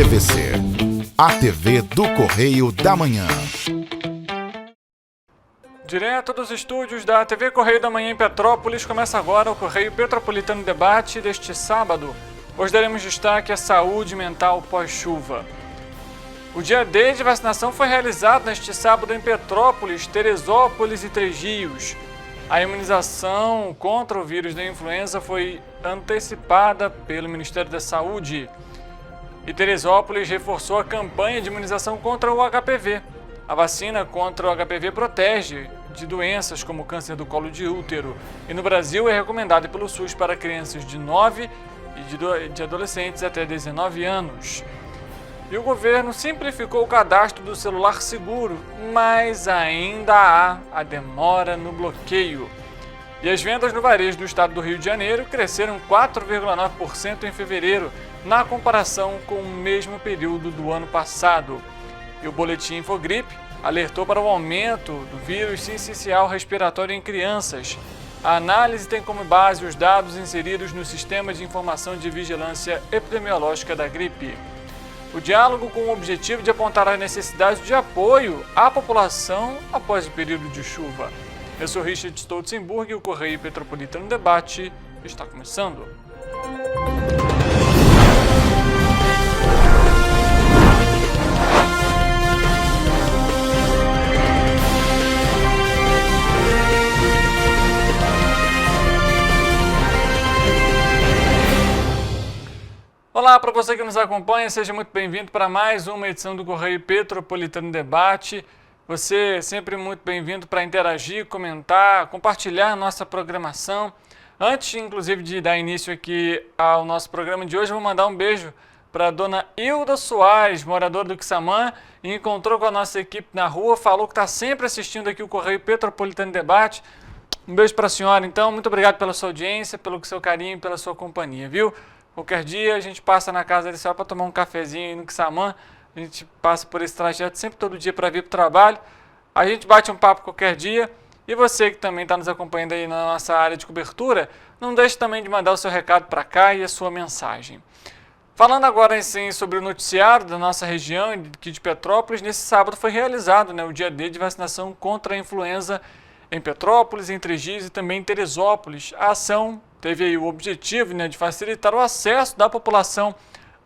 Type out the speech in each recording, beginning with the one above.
TVC, a TV do Correio da Manhã. Direto dos estúdios da TV Correio da Manhã em Petrópolis, começa agora o Correio Petropolitano Debate deste sábado. Hoje daremos destaque à saúde mental pós-chuva. O dia D de vacinação foi realizado neste sábado em Petrópolis, Teresópolis e Três Rios. A imunização contra o vírus da influenza foi antecipada pelo Ministério da Saúde. E Teresópolis reforçou a campanha de imunização contra o HPV. A vacina contra o HPV protege de doenças como câncer do colo de útero e no Brasil é recomendada pelo SUS para crianças de 9 e de adolescentes até 19 anos. E o governo simplificou o cadastro do celular seguro, mas ainda há a demora no bloqueio. E as vendas no varejo do estado do Rio de Janeiro cresceram 4,9% em fevereiro, na comparação com o mesmo período do ano passado. E o boletim Infogripe alertou para o aumento do vírus sincicial respiratório em crianças. A análise tem como base os dados inseridos no Sistema de Informação de Vigilância Epidemiológica da Gripe. O diálogo com o objetivo de apontar a necessidade de apoio à população após o período de chuva. Eu sou Richard Stolzenburg e o Correio Petropolitano Debate está começando. Olá, para você que nos acompanha, seja muito bem-vindo para mais uma edição do Correio Petropolitano Debate. Você é sempre muito bem-vindo para interagir, comentar, compartilhar a nossa programação. Antes, inclusive, de dar início aqui ao nosso programa de hoje, eu vou mandar um beijo para a dona Hilda Soares, moradora do Quissamã, e encontrou com a nossa equipe na rua, falou que está sempre assistindo aqui o Correio Petropolitano Debate. Um beijo para a senhora, então. Muito obrigado pela sua audiência, pelo seu carinho e pela sua companhia, viu? Qualquer dia a gente passa na casa dele só para tomar um cafezinho aí no Quissamã. A gente passa por esse trajeto sempre todo dia para vir para o trabalho. A gente bate um papo qualquer dia. E você que também está nos acompanhando aí na nossa área de cobertura, não deixe também de mandar o seu recado para cá e a sua mensagem. Falando agora sim sobre o noticiário da nossa região aqui de Petrópolis, nesse sábado foi realizado o dia D de vacinação contra a influenza em Petrópolis, em Três Rios e também em Teresópolis. A ação teve aí o objetivo de facilitar o acesso da população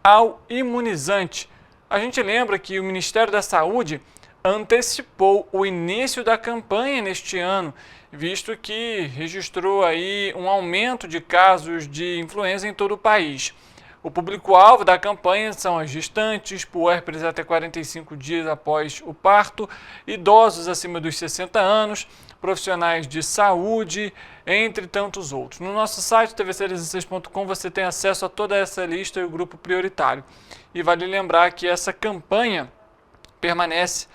ao imunizante. A gente lembra que o Ministério da Saúde antecipou o início da campanha neste ano, visto que registrou aí um aumento de casos de influenza em todo o país. O público-alvo da campanha são as gestantes, puérperas até 45 dias após o parto, idosos acima dos 60 anos, profissionais de saúde, entre tantos outros. No nosso site, tvc16.com, você tem acesso a toda essa lista e o grupo prioritário. E vale lembrar que essa campanha permanece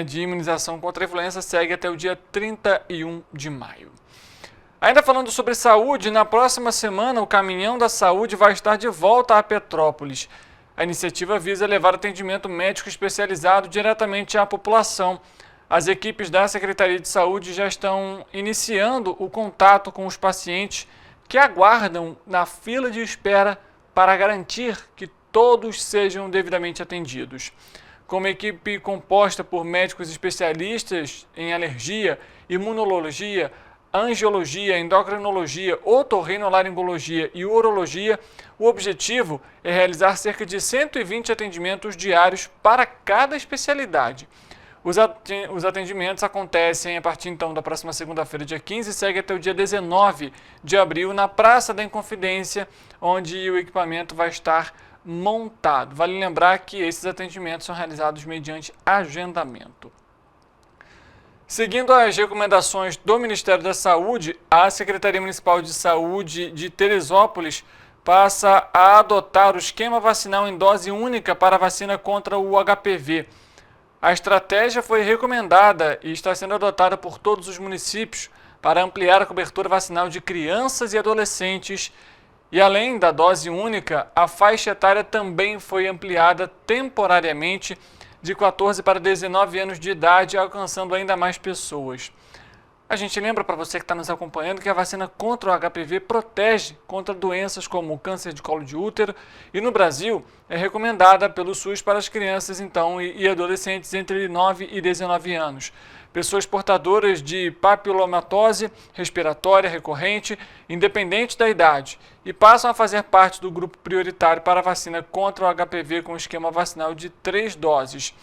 de imunização contra a influenza, segue até o dia 31 de maio. Ainda falando sobre saúde, na próxima semana o Caminhão da Saúde vai estar de volta a Petrópolis. A iniciativa visa levar atendimento médico especializado diretamente à população. As equipes da Secretaria de Saúde já estão iniciando o contato com os pacientes que aguardam na fila de espera para garantir que todos sejam devidamente atendidos. Com uma equipe composta por médicos especialistas em alergia, imunologia, angiologia, endocrinologia, otorrinolaringologia e urologia, o objetivo é realizar cerca de 120 atendimentos diários para cada especialidade. Os atendimentos acontecem a partir então da próxima segunda-feira, dia 15, e segue até o dia 19 de abril na Praça da Inconfidência, onde o equipamento vai estar montado. Vale lembrar que esses atendimentos são realizados mediante agendamento. Seguindo as recomendações do Ministério da Saúde, a Secretaria Municipal de Saúde de Teresópolis passa a adotar o esquema vacinal em dose única para a vacina contra o HPV. A estratégia foi recomendada e está sendo adotada por todos os municípios para ampliar a cobertura vacinal de crianças e adolescentes. E além da dose única, a faixa etária também foi ampliada temporariamente de 14 para 19 anos de idade, alcançando ainda mais pessoas. A gente lembra para você que está nos acompanhando que a vacina contra o HPV protege contra doenças como o câncer de colo de útero e no Brasil é recomendada pelo SUS para as crianças então e adolescentes entre 9 e 19 anos. Pessoas portadoras de papilomatose respiratória recorrente, independente da idade, e passam a fazer parte do grupo prioritário para a vacina contra o HPV com esquema vacinal de 3 doses.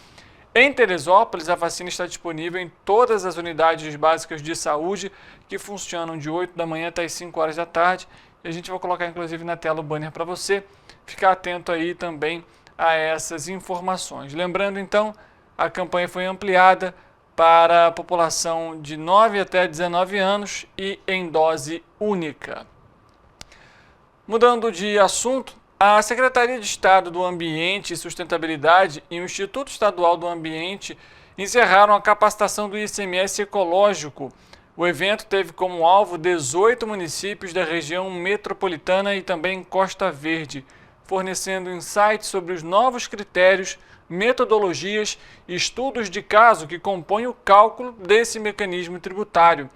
Em Teresópolis, a vacina está disponível em todas as unidades básicas de saúde que funcionam de 8 da manhã até as 5 horas da tarde. E a gente vai colocar inclusive na tela o banner para você ficar atento aí também a essas informações. Lembrando então, a campanha foi ampliada para a população de 9 até 19 anos e em dose única. Mudando de assunto, a Secretaria de Estado do Ambiente e Sustentabilidade e o Instituto Estadual do Ambiente encerraram a capacitação do ICMS ecológico. O evento teve como alvo 18 municípios da região metropolitana e também Costa Verde, fornecendo insights sobre os novos critérios, metodologias e estudos de caso que compõem o cálculo desse mecanismo tributário.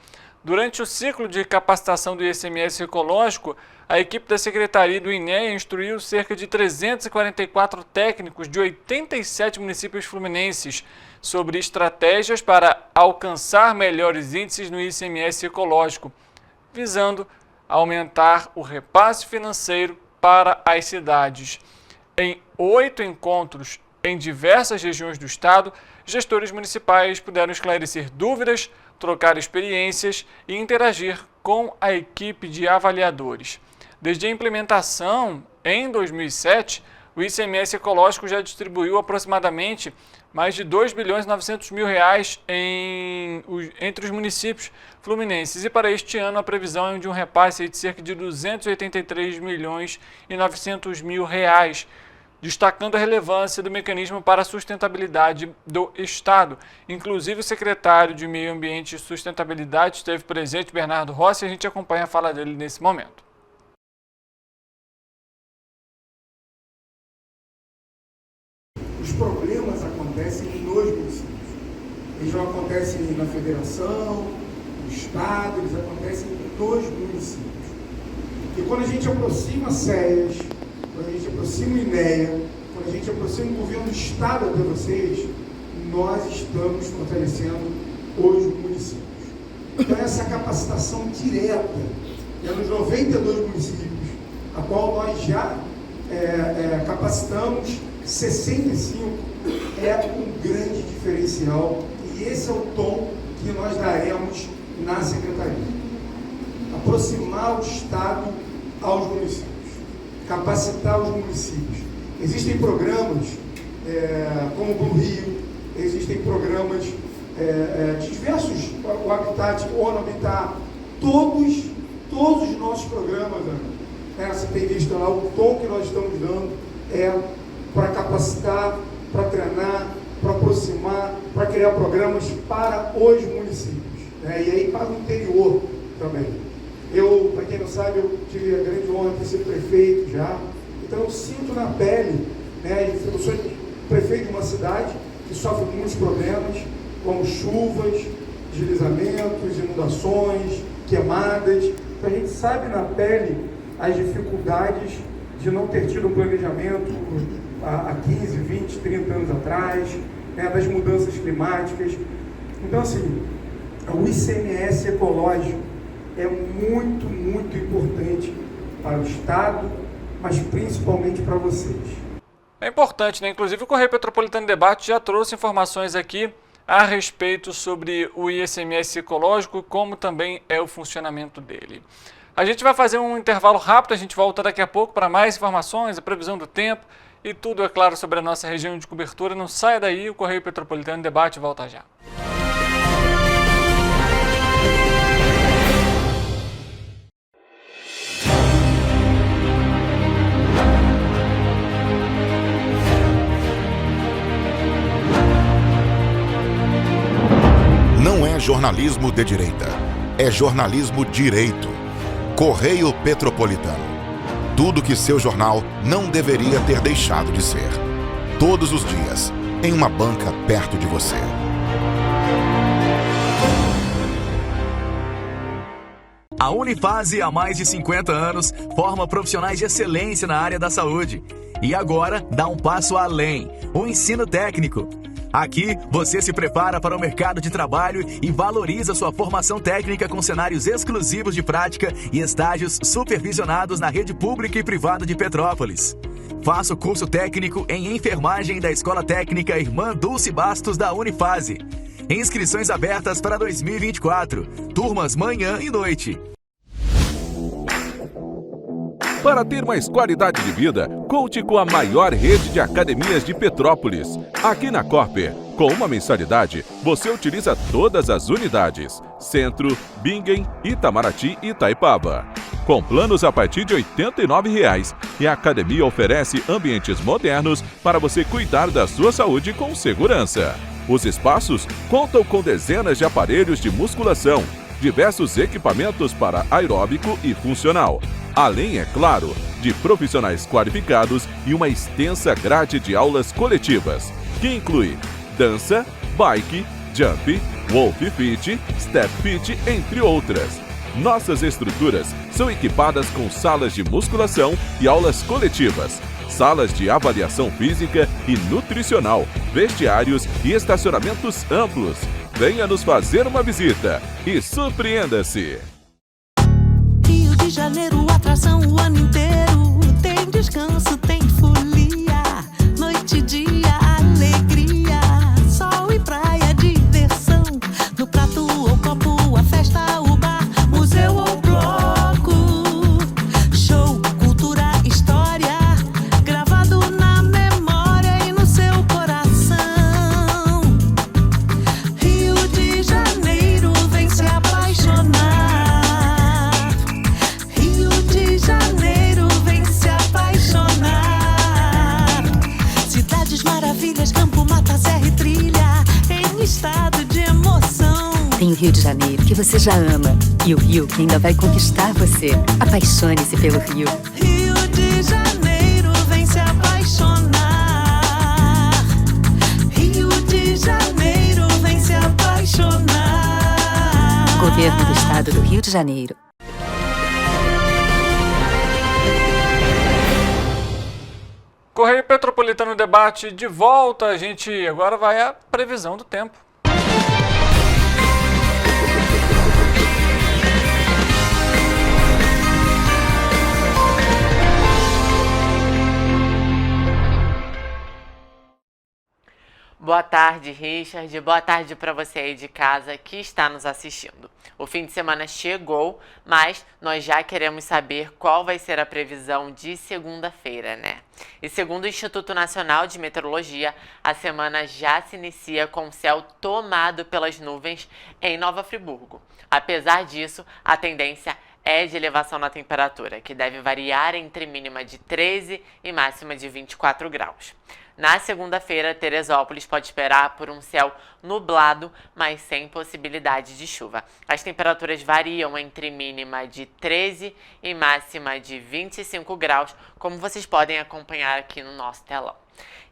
Durante o ciclo de capacitação do ICMS ecológico, a equipe da Secretaria do INEA instruiu cerca de 344 técnicos de 87 municípios fluminenses sobre estratégias para alcançar melhores índices no ICMS ecológico, visando aumentar o repasse financeiro para as cidades. Em 8 encontros em diversas regiões do estado, gestores municipais puderam esclarecer dúvidas, trocar experiências e interagir com a equipe de avaliadores. Desde a implementação em 2007, o ICMS ecológico já distribuiu aproximadamente mais de R$ 2.900.000 entre os municípios fluminenses. E para este ano a previsão é de um repasse de cerca de R$ 283.900.000, destacando a relevância do mecanismo para a sustentabilidade do Estado. Inclusive o secretário de Meio Ambiente e Sustentabilidade esteve presente, Bernardo Rossi, e a gente acompanha a fala dele nesse momento. Os problemas acontecem nos municípios. Eles não acontecem na federação, no estado, eles acontecem nos municípios. E quando a gente aproxima SEAS, quando a gente aproxima o INEA, quando a gente aproxima o governo do estado até vocês, nós estamos fortalecendo os municípios. Então essa capacitação direta é nos 92 municípios, a qual nós já capacitamos 65, é um grande diferencial e esse é o tom que nós daremos na Secretaria. Aproximar o Estado aos municípios, capacitar os municípios. Existem programas como o Blue Rio, existem programas de diversos, o Habitat, o ONU Habitat, todos os nossos programas, você tem visto lá, o tom que nós estamos dando para capacitar, para treinar, para aproximar, para criar programas para os municípios, e aí para o interior também. Eu, para quem não sabe, eu tive a grande honra de ser prefeito já, então eu sinto na pele, eu sou prefeito de uma cidade que sofre muitos problemas, como chuvas, deslizamentos, inundações, queimadas, então a gente sabe na pele as dificuldades de não ter tido um planejamento há 15, 20, 30 anos atrás, das mudanças climáticas. Então, assim, o ICMS ecológico é muito, muito importante para o Estado, mas principalmente para vocês. É importante, né? Inclusive o Correio Petropolitano Debate já trouxe informações aqui a respeito sobre o ICMS ecológico, como também é o funcionamento dele. A gente vai fazer um intervalo rápido, a gente volta daqui a pouco para mais informações, a previsão do tempo e tudo, é claro, sobre a nossa região de cobertura. Não saia daí, o Correio Petropolitano Debate volta já. Não é jornalismo de direita, é jornalismo direito. Correio Petropolitano. Tudo que seu jornal não deveria ter deixado de ser. Todos os dias, em uma banca perto de você. A Unifase, há mais de 50 anos, forma profissionais de excelência na área da saúde. E agora dá um passo além, o ensino técnico. Aqui, você se prepara para o mercado de trabalho e valoriza sua formação técnica com cenários exclusivos de prática e estágios supervisionados na rede pública e privada de Petrópolis. Faça o curso técnico em enfermagem da Escola Técnica Irmã Dulce Bastos da Unifase. Inscrições abertas para 2024. Turmas manhã e noite. Para ter mais qualidade de vida, conte com a maior rede de academias de Petrópolis. Aqui na Corper, com uma mensalidade, você utiliza todas as unidades: Centro, Bingen, Itamaraty e Itaipava. Com planos a partir de R$ 89,00, e a academia oferece ambientes modernos para você cuidar da sua saúde com segurança. Os espaços contam com dezenas de aparelhos de musculação, diversos equipamentos para aeróbico e funcional, além, é claro, de profissionais qualificados e uma extensa grade de aulas coletivas, que inclui dança, bike, jump, wolf fit, step fit, entre outras. Nossas estruturas são equipadas com salas de musculação e aulas coletivas, salas de avaliação física e nutricional, vestiários e estacionamentos amplos. Venha nos fazer uma visita e surpreenda-se! Rio de Janeiro, atração o ano inteiro. Tem descanso, tem folia, noite e dia, alegria, sol e praia, diversão. No prato ou copo, a festa, o bar, museu ou bloco. Show, cultura, história, gravado na memória e no seu coração. Rio de Janeiro, vem se apaixonar. Rio de Janeiro, vem se apaixonar. Cidades maravilhas, campo, mata, serra e trilha, em estado de emoção. Tem o Rio de Janeiro, que você já ama, e o Rio que ainda vai conquistar você. Apaixone-se pelo Rio. Rio de Janeiro, vem se apaixonar. Rio de Janeiro, vem se apaixonar. Governo do Estado do Rio de Janeiro. Correio Petropolitano Debate de volta. A gente agora vai à previsão do tempo. Boa tarde, Richard. Boa tarde para você aí de casa que está nos assistindo. O fim de semana chegou, mas nós já queremos saber qual vai ser a previsão de segunda-feira, né? E segundo o Instituto Nacional de Meteorologia, a semana já se inicia com o céu tomado pelas nuvens em Nova Friburgo. Apesar disso, a tendência é de elevação na temperatura, que deve variar entre mínima de 13 e máxima de 24 graus. Na segunda-feira, Teresópolis pode esperar por um céu nublado, mas sem possibilidade de chuva. As temperaturas variam entre mínima de 13 e máxima de 25 graus, como vocês podem acompanhar aqui no nosso telão.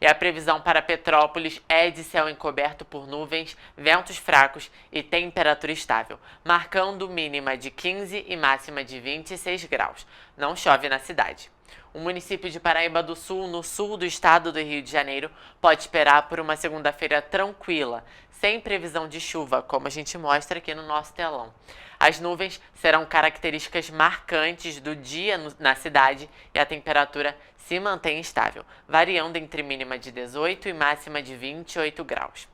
E a previsão para Petrópolis é de céu encoberto por nuvens, ventos fracos e temperatura estável, marcando mínima de 15 e máxima de 26 graus. Não chove na cidade. O município de Paraíba do Sul, no sul do estado do Rio de Janeiro, pode esperar por uma segunda-feira tranquila, sem previsão de chuva, como a gente mostra aqui no nosso telão. As nuvens serão características marcantes do dia na cidade e a temperatura se mantém estável, variando entre mínima de 18 e máxima de 28 graus.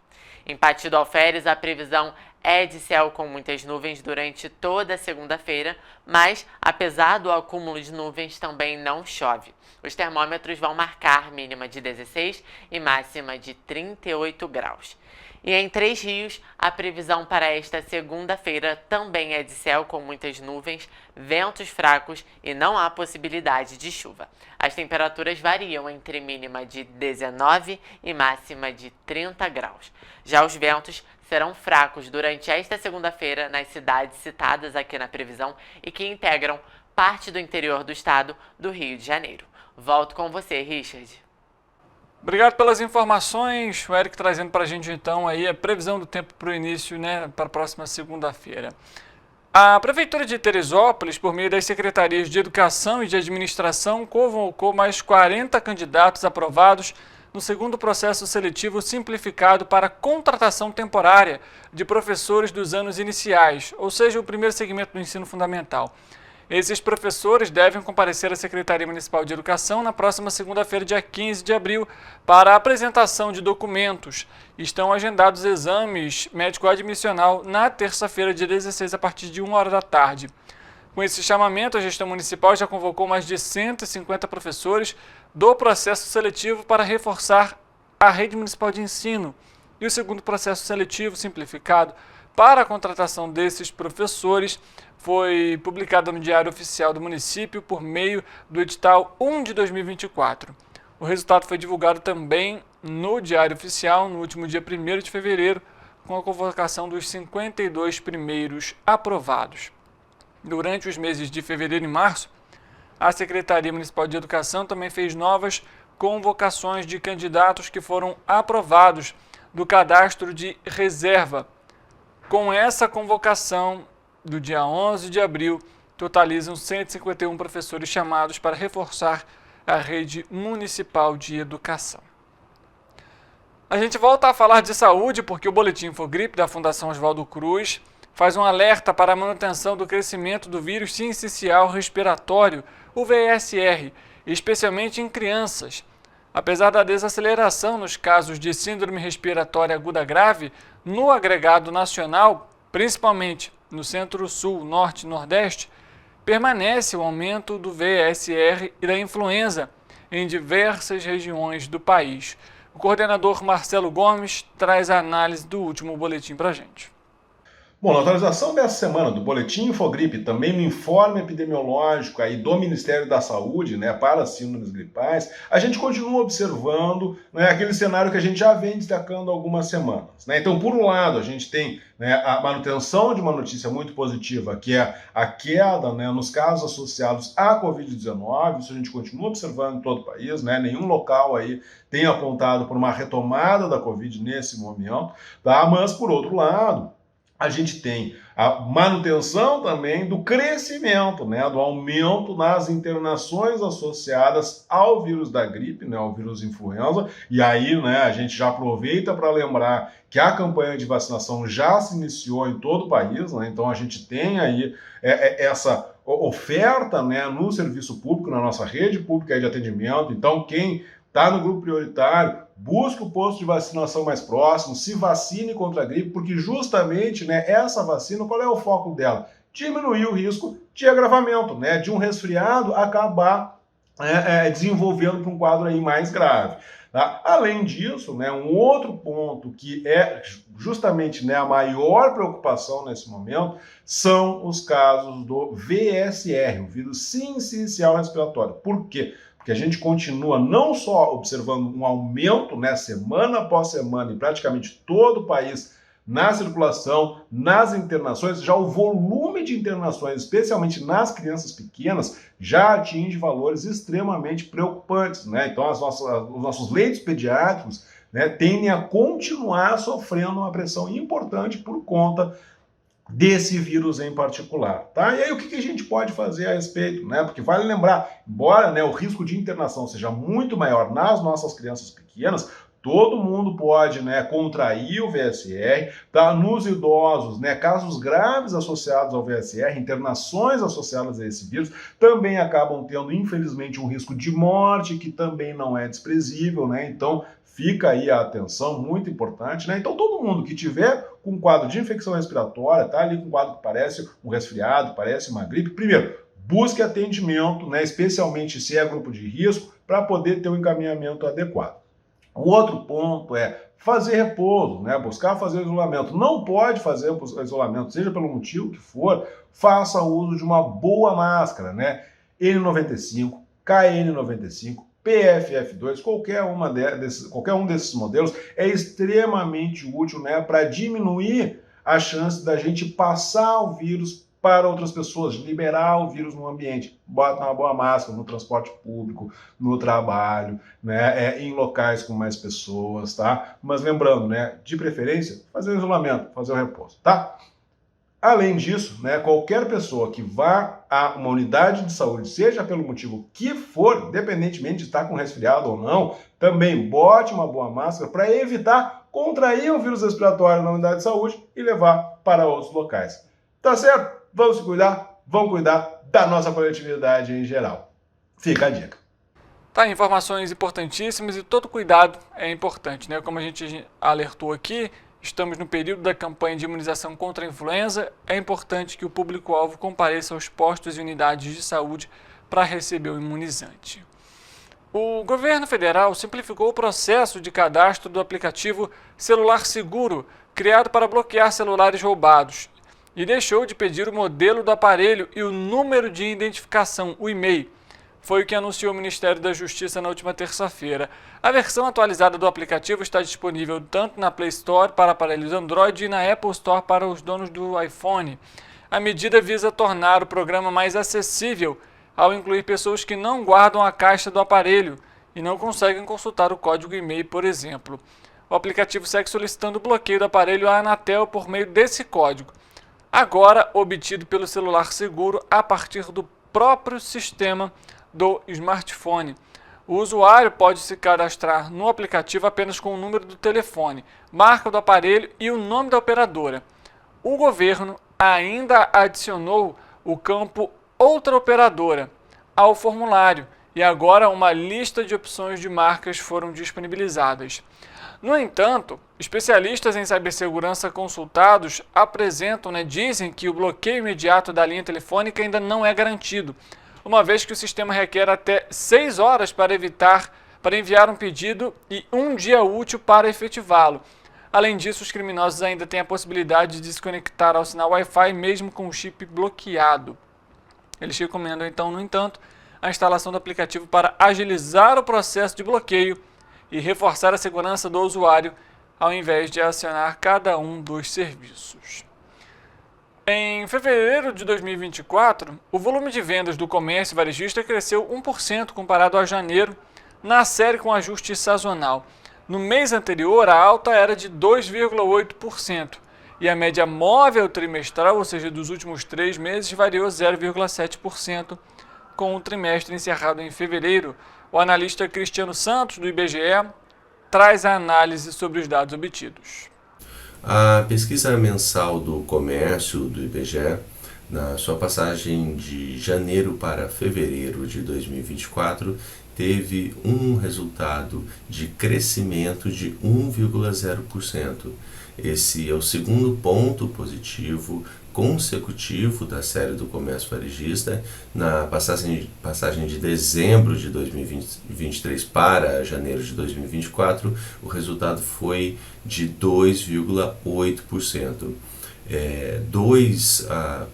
Em Pati do Alferes, a previsão é de céu com muitas nuvens durante toda a segunda-feira, mas, apesar do acúmulo de nuvens, também não chove. Os termômetros vão marcar mínima de 16 e máxima de 38 graus. E em Três Rios, a previsão para esta segunda-feira também é de céu com muitas nuvens, ventos fracos e não há possibilidade de chuva. As temperaturas variam entre mínima de 19 e máxima de 30 graus. Já os ventos serão fracos durante esta segunda-feira nas cidades citadas aqui na previsão e que integram parte do interior do estado do Rio de Janeiro. Volto com você, Richard. Obrigado pelas informações, o Eric trazendo para a gente então aí a previsão do tempo para o início, né, para a próxima segunda-feira. A Prefeitura de Teresópolis, por meio das Secretarias de Educação e de Administração, convocou mais 40 candidatos aprovados no segundo processo seletivo simplificado para contratação temporária de professores dos anos iniciais, ou seja, o primeiro segmento do ensino fundamental. Esses professores devem comparecer à Secretaria Municipal de Educação na próxima segunda-feira, dia 15 de abril, para a apresentação de documentos. Estão agendados exames médico-admissional na terça-feira, dia 16, a partir de 1h da tarde. Com esse chamamento, a gestão municipal já convocou mais de 150 professores do processo seletivo para reforçar a rede municipal de ensino. E o segundo processo seletivo simplificado para a contratação desses professores foi publicado no Diário Oficial do Município por meio do edital 1 de 2024. O resultado foi divulgado também no Diário Oficial no último dia 1º de fevereiro, com a convocação dos 52 primeiros aprovados. Durante os meses de fevereiro e março, a Secretaria Municipal de Educação também fez novas convocações de candidatos que foram aprovados do cadastro de reserva. Com essa convocação, do dia 11 de abril, totalizam 151 professores chamados para reforçar a rede municipal de educação. A gente volta a falar de saúde porque o Boletim Infogripe da Fundação Oswaldo Cruz faz um alerta para a manutenção do crescimento do vírus sincicial respiratório, o VSR, especialmente em crianças. Apesar da desaceleração nos casos de síndrome respiratória aguda grave, no agregado nacional, principalmente no Centro-Sul, Norte e Nordeste, permanece o aumento do VSR e da influenza em diversas regiões do país. O coordenador Marcelo Gomes traz a análise do último boletim para a gente. Bom, na atualização dessa semana do Boletim Infogripe, também no informe epidemiológico aí do Ministério da Saúde, né, para síndromes gripais, a gente continua observando, né, aquele cenário que a gente já vem destacando há algumas semanas, né? Então, por um lado, a gente tem, né, a manutenção de uma notícia muito positiva, que é a queda, né, nos casos associados à Covid-19, isso a gente continua observando em todo o país, né? Nenhum local aí tem apontado por uma retomada da Covid nesse momento, tá? Mas, por outro lado, a gente tem a manutenção também do crescimento, né, do aumento nas internações associadas ao vírus da gripe, né, ao vírus influenza, e aí, né, a gente já aproveita para lembrar que a campanha de vacinação já se iniciou em todo o país, né, então a gente tem aí essa oferta, né, no serviço público, na nossa rede pública de atendimento, então quem está no grupo prioritário, busque o posto de vacinação mais próximo, se vacine contra a gripe, porque justamente, né, essa vacina, qual é o foco dela? Diminuir o risco de agravamento, né, de um resfriado acabar desenvolvendo para um quadro aí mais grave. Tá? Além disso, né, um outro ponto que é justamente, né, a maior preocupação nesse momento são os casos do VSR, o vírus sincicial respiratório. Por quê? Porque a gente continua não só observando um aumento, né, semana após semana em praticamente todo o país na circulação, nas internações, já o volume de internações, especialmente nas crianças pequenas, já atinge valores extremamente preocupantes, né? Então os nossos leitos pediátricos, né, tendem a continuar sofrendo uma pressão importante por conta desse vírus em particular, tá? E aí o que a gente pode fazer a respeito, né? Porque vale lembrar, embora, né, o risco de internação seja muito maior nas nossas crianças pequenas, todo mundo pode, né, contrair o VSR, tá? Nos idosos, né, casos graves associados ao VSR, internações associadas a esse vírus, também acabam tendo, infelizmente, um risco de morte, que também não é desprezível, né? Então, fica aí a atenção, muito importante, né? Então, todo mundo que tiver com um quadro de infecção respiratória, tá ali com um quadro que parece um resfriado, parece uma gripe, primeiro, busque atendimento, né, especialmente se é grupo de risco, para poder ter um encaminhamento adequado. O outro ponto é fazer repouso, né, buscar fazer isolamento. Não pode fazer isolamento, seja pelo motivo que for, faça uso de uma boa máscara, né? N95, KN95, PFF2, qualquer um desses modelos é extremamente útil, né, para diminuir a chance da gente passar o vírus para outras pessoas, liberar o vírus no ambiente. Bota uma boa máscara no transporte público, no trabalho, né, em locais com mais pessoas, tá? Mas lembrando, né, de preferência, fazer o isolamento, fazer o repouso, tá? Além disso, né, qualquer pessoa que vá a uma unidade de saúde, seja pelo motivo que for, independentemente de estar com resfriado ou não, também bote uma boa máscara para evitar contrair o vírus respiratório na unidade de saúde e levar para outros locais. Tá certo? Vamos se cuidar, vamos cuidar da nossa coletividade em geral. Fica a dica. Tá, informações importantíssimas e todo cuidado é importante, né? Como a gente alertou aqui, estamos no período da campanha de imunização contra a influenza. É importante que o público-alvo compareça aos postos e unidades de saúde para receber o imunizante. O governo federal simplificou o processo de cadastro do aplicativo Celular Seguro, criado para bloquear celulares roubados, e deixou de pedir o modelo do aparelho e o número de identificação, o e-mail. Foi o que anunciou o Ministério da Justiça na última terça-feira. A versão atualizada do aplicativo está disponível tanto na Play Store para aparelhos Android e na Apple Store para os donos do iPhone. A medida visa tornar o programa mais acessível ao incluir pessoas que não guardam a caixa do aparelho e não conseguem consultar o código e-mail, por exemplo. O aplicativo segue solicitando o bloqueio do aparelho à Anatel por meio desse código, agora obtido pelo celular seguro a partir do próprio sistema do smartphone. O usuário pode se cadastrar no aplicativo apenas com o número do telefone, marca do aparelho e o nome da operadora. O governo ainda adicionou o campo Outra Operadora ao formulário e agora uma lista de opções de marcas foram disponibilizadas. No entanto, especialistas em cibersegurança consultados dizem que o bloqueio imediato da linha telefônica ainda não é garantido, uma vez que o sistema requer até 6 horas para enviar um pedido e 1 dia útil para efetivá-lo. Além disso, os criminosos ainda têm a possibilidade de se conectar ao sinal Wi-Fi mesmo com o chip bloqueado. Eles recomendam, então, no entanto, a instalação do aplicativo para agilizar o processo de bloqueio e reforçar a segurança do usuário, ao invés de acionar cada um dos serviços. Em fevereiro de 2024, o volume de vendas do comércio varejista cresceu 1% comparado a janeiro, na série com ajuste sazonal. No mês anterior, a alta era de 2,8%, e a média móvel trimestral, ou seja, dos últimos 3 meses, variou 0,7%, com o trimestre encerrado em fevereiro. O analista Cristiano Santos, do IBGE, traz a análise sobre os dados obtidos. A pesquisa mensal do comércio do IBGE, na sua passagem de janeiro para fevereiro de 2024, teve um resultado de crescimento de 1,0%. Esse é o segundo ponto positivo consecutivo da série do comércio varejista. Na passagem de dezembro de 2023 para janeiro de 2024, o resultado foi de 2,8%. Dois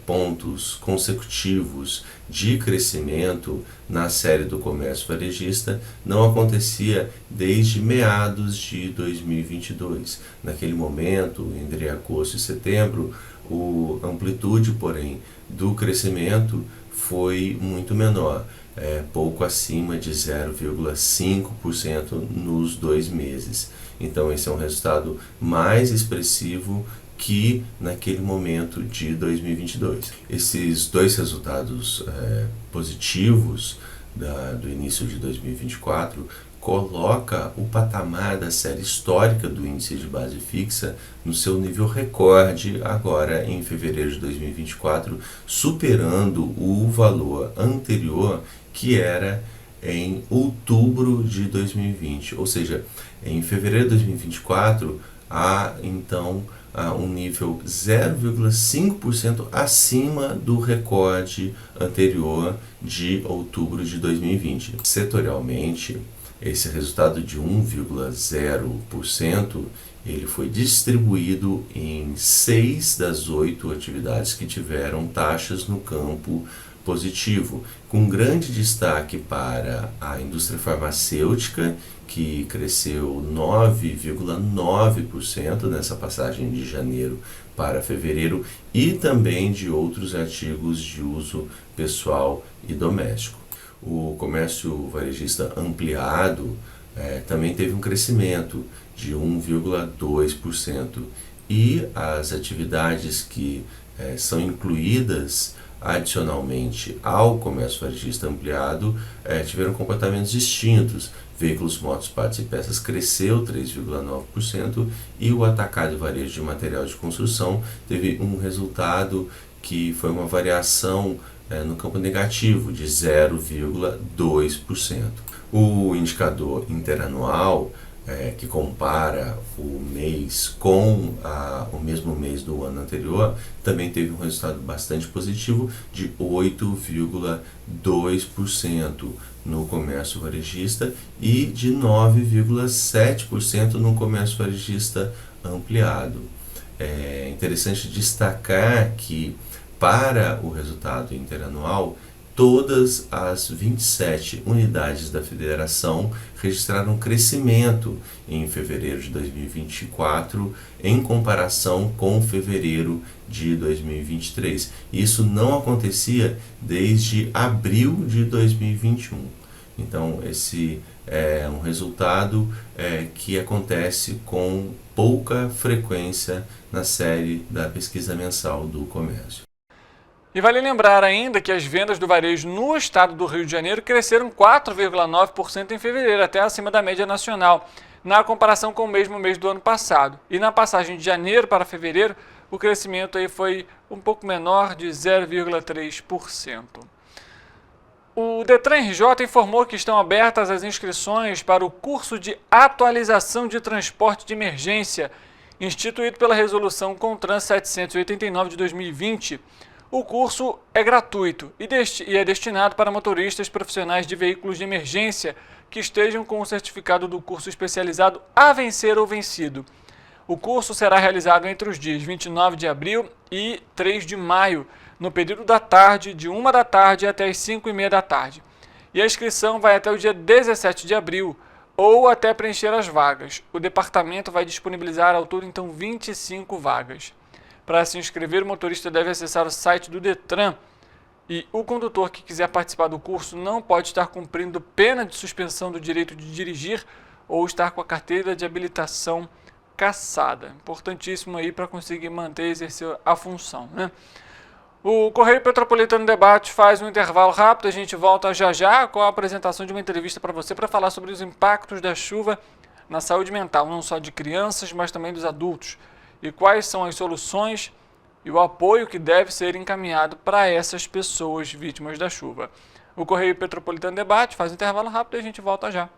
pontos consecutivos de crescimento na série do comércio varejista não acontecia desde meados de 2022. Naquele momento, entre agosto e setembro, a amplitude, porém, do crescimento foi muito menor, pouco acima de 0,5% nos 2 meses. Então, esse é um resultado mais expressivo que naquele momento de 2022. Esses dois resultados positivos do início de 2024 coloca o patamar da série histórica do índice de base fixa no seu nível recorde agora em fevereiro de 2024, superando o valor anterior que era em outubro de 2020. Ou seja, em fevereiro de 2024 há então um nível 0,5% acima do recorde anterior de outubro de 2020. Setorialmente, esse resultado de 1,0% ele foi distribuído em 6 das 8 atividades que tiveram taxas no campo positivo, com grande destaque para a indústria farmacêutica, que cresceu 9,9% nessa passagem de janeiro para fevereiro, e também de outros artigos de uso pessoal e doméstico. O comércio varejista ampliado também teve um crescimento de 1,2%, e as atividades que são incluídas adicionalmente ao comércio varejista ampliado, tiveram comportamentos distintos. Veículos, motos, partes e peças cresceu 3,9% e o atacado e varejo de material de construção teve um resultado que foi uma variação no campo negativo de 0,2%. O indicador interanual, que compara o mês com o mesmo mês do ano anterior, também teve um resultado bastante positivo de 8,2% no comércio varejista e de 9,7% no comércio varejista ampliado. É interessante destacar que, para o resultado interanual, todas as 27 unidades da federação registraram crescimento em fevereiro de 2024 em comparação com fevereiro de 2023. Isso não acontecia desde abril de 2021. Então, esse é um resultado que acontece com pouca frequência na série da pesquisa mensal do comércio. E vale lembrar ainda que as vendas do varejo no estado do Rio de Janeiro cresceram 4,9% em fevereiro, até acima da média nacional, na comparação com o mesmo mês do ano passado. E na passagem de janeiro para fevereiro, o crescimento aí foi um pouco menor, de 0,3%. O Detran RJ informou que estão abertas as inscrições para o curso de atualização de transporte de emergência, instituído pela Resolução CONTRAN 789 de 2020. O curso é gratuito e é destinado para motoristas profissionais de veículos de emergência que estejam com o certificado do curso especializado a vencer ou vencido. O curso será realizado entre os dias 29 de abril e 3 de maio, no período da tarde, de 1 da tarde até as 5h30 da tarde. E a inscrição vai até o dia 17 de abril, ou até preencher as vagas. O departamento vai disponibilizar ao todo, então, 25 vagas. Para se inscrever, o motorista deve acessar o site do Detran e o condutor que quiser participar do curso não pode estar cumprindo pena de suspensão do direito de dirigir ou estar com a carteira de habilitação cassada. Importantíssimo aí para conseguir manter e exercer a função, né? O Correio Petropolitano Debate faz um intervalo rápido, a gente volta já já com a apresentação de uma entrevista para você para falar sobre os impactos da chuva na saúde mental, não só de crianças, mas também dos adultos. E quais são as soluções e o apoio que deve ser encaminhado para essas pessoas vítimas da chuva. O Correio Petropolitano Debate faz um intervalo rápido e a gente volta já.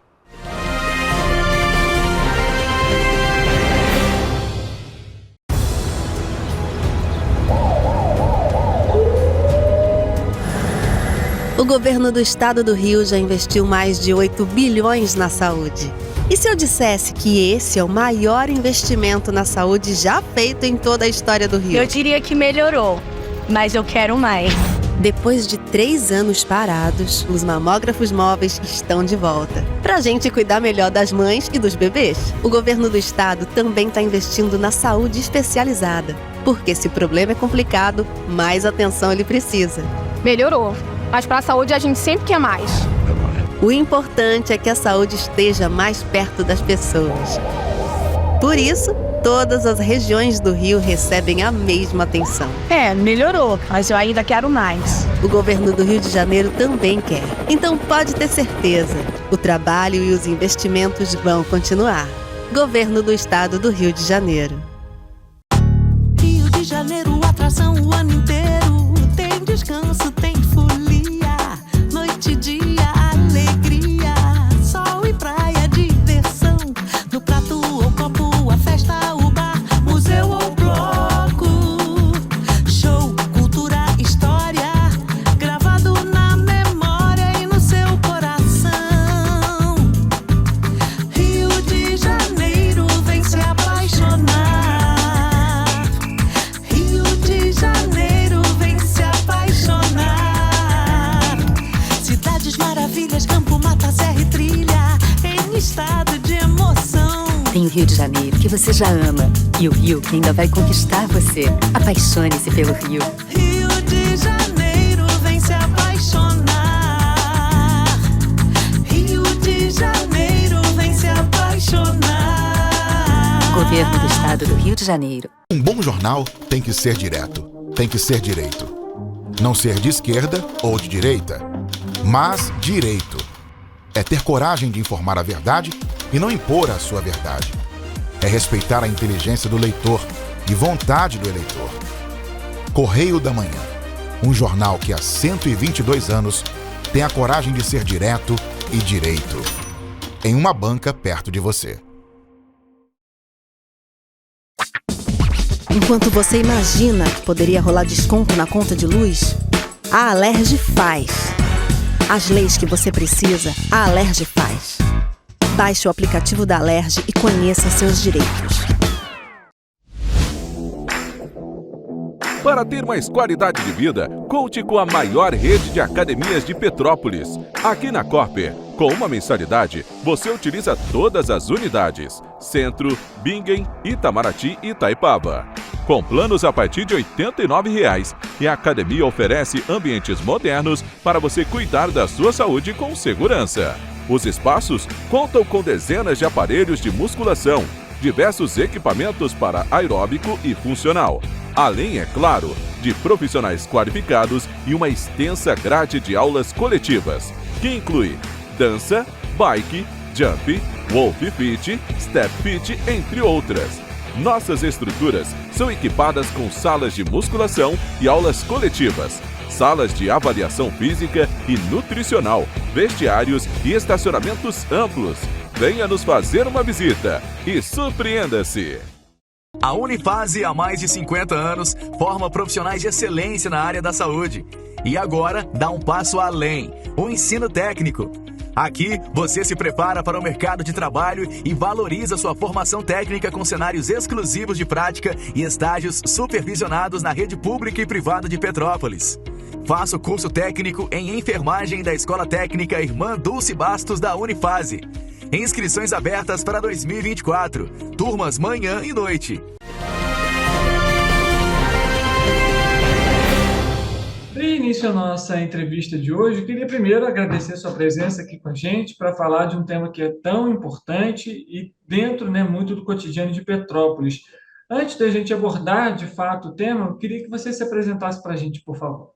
O governo do estado do Rio já investiu mais de 8 bilhões na saúde. E se eu dissesse que esse é o maior investimento na saúde já feito em toda a história do Rio? Eu diria que melhorou, mas eu quero mais. Depois de 3 anos parados, os mamógrafos móveis estão de volta. Pra gente cuidar melhor das mães e dos bebês. O governo do estado também está investindo na saúde especializada. Porque se o problema é complicado, mais atenção ele precisa. Melhorou, mas para a saúde a gente sempre quer mais. O importante é que a saúde esteja mais perto das pessoas. Por isso, todas as regiões do Rio recebem a mesma atenção. Melhorou, mas eu ainda quero mais. O governo do Rio de Janeiro também quer. Então pode ter certeza, o trabalho e os investimentos vão continuar. Governo do Estado do Rio de Janeiro. Rio de Janeiro, atração o ano inteiro. Tem descanso, tem folia, noite e dia. No prato ou copo, a festa, o bar, museu ou bloco. Show, cultura, história, gravado na memória e no seu coração. Rio de Janeiro, vem se apaixonar. Rio de Janeiro, vem se apaixonar. Cidades maravilhas, campo, mata, serra e trilha, em estado de emoção. Tem o Rio de Janeiro, que você já ama, e o Rio que ainda vai conquistar você. Apaixone-se pelo Rio. Rio de Janeiro, vem se apaixonar. Rio de Janeiro, vem se apaixonar. Governo do Estado do Rio de Janeiro. Um bom jornal tem que ser direto, tem que ser direito. Não ser de esquerda ou de direita, mas direito. É ter coragem de informar a verdade e não impor a sua verdade. É respeitar a inteligência do leitor e vontade do eleitor. Correio da Manhã, um jornal que há 122 anos tem a coragem de ser direto e direito. Em uma banca perto de você. Enquanto você imagina que poderia rolar desconto na conta de luz, a Alerj faz. As leis que você precisa, a Alerj faz. Baixe o aplicativo da Alerj e conheça seus direitos. Para ter mais qualidade de vida, conte com a maior rede de academias de Petrópolis. Aqui na Copper, com uma mensalidade, você utiliza todas as unidades: Centro, Bingen, Itamaraty e Itaipava. Com planos a partir de R$ 89,00, e a academia oferece ambientes modernos para você cuidar da sua saúde com segurança. Os espaços contam com dezenas de aparelhos de musculação, diversos equipamentos para aeróbico e funcional, além, é claro, de profissionais qualificados e uma extensa grade de aulas coletivas, que inclui dança, bike, jump, wolf fit, step fit, entre outras. Nossas estruturas são equipadas com salas de musculação e aulas coletivas, salas de avaliação física e nutricional, vestiários e estacionamentos amplos. Venha nos fazer uma visita e surpreenda-se! A Unifase, há mais de 50 anos, forma profissionais de excelência na área da saúde. E agora dá um passo além: o ensino técnico. Aqui, você se prepara para o mercado de trabalho e valoriza sua formação técnica com cenários exclusivos de prática e estágios supervisionados na rede pública e privada de Petrópolis. Faça o curso técnico em enfermagem da Escola Técnica Irmã Dulce Bastos da Unifase. Inscrições abertas para 2024. Turmas manhã e noite. Para início a nossa entrevista de hoje, eu queria primeiro agradecer a sua presença aqui com a gente para falar de um tema que é tão importante e dentro, né, muito do cotidiano de Petrópolis. Antes da gente abordar, de fato, o tema, eu queria que você se apresentasse para a gente, por favor.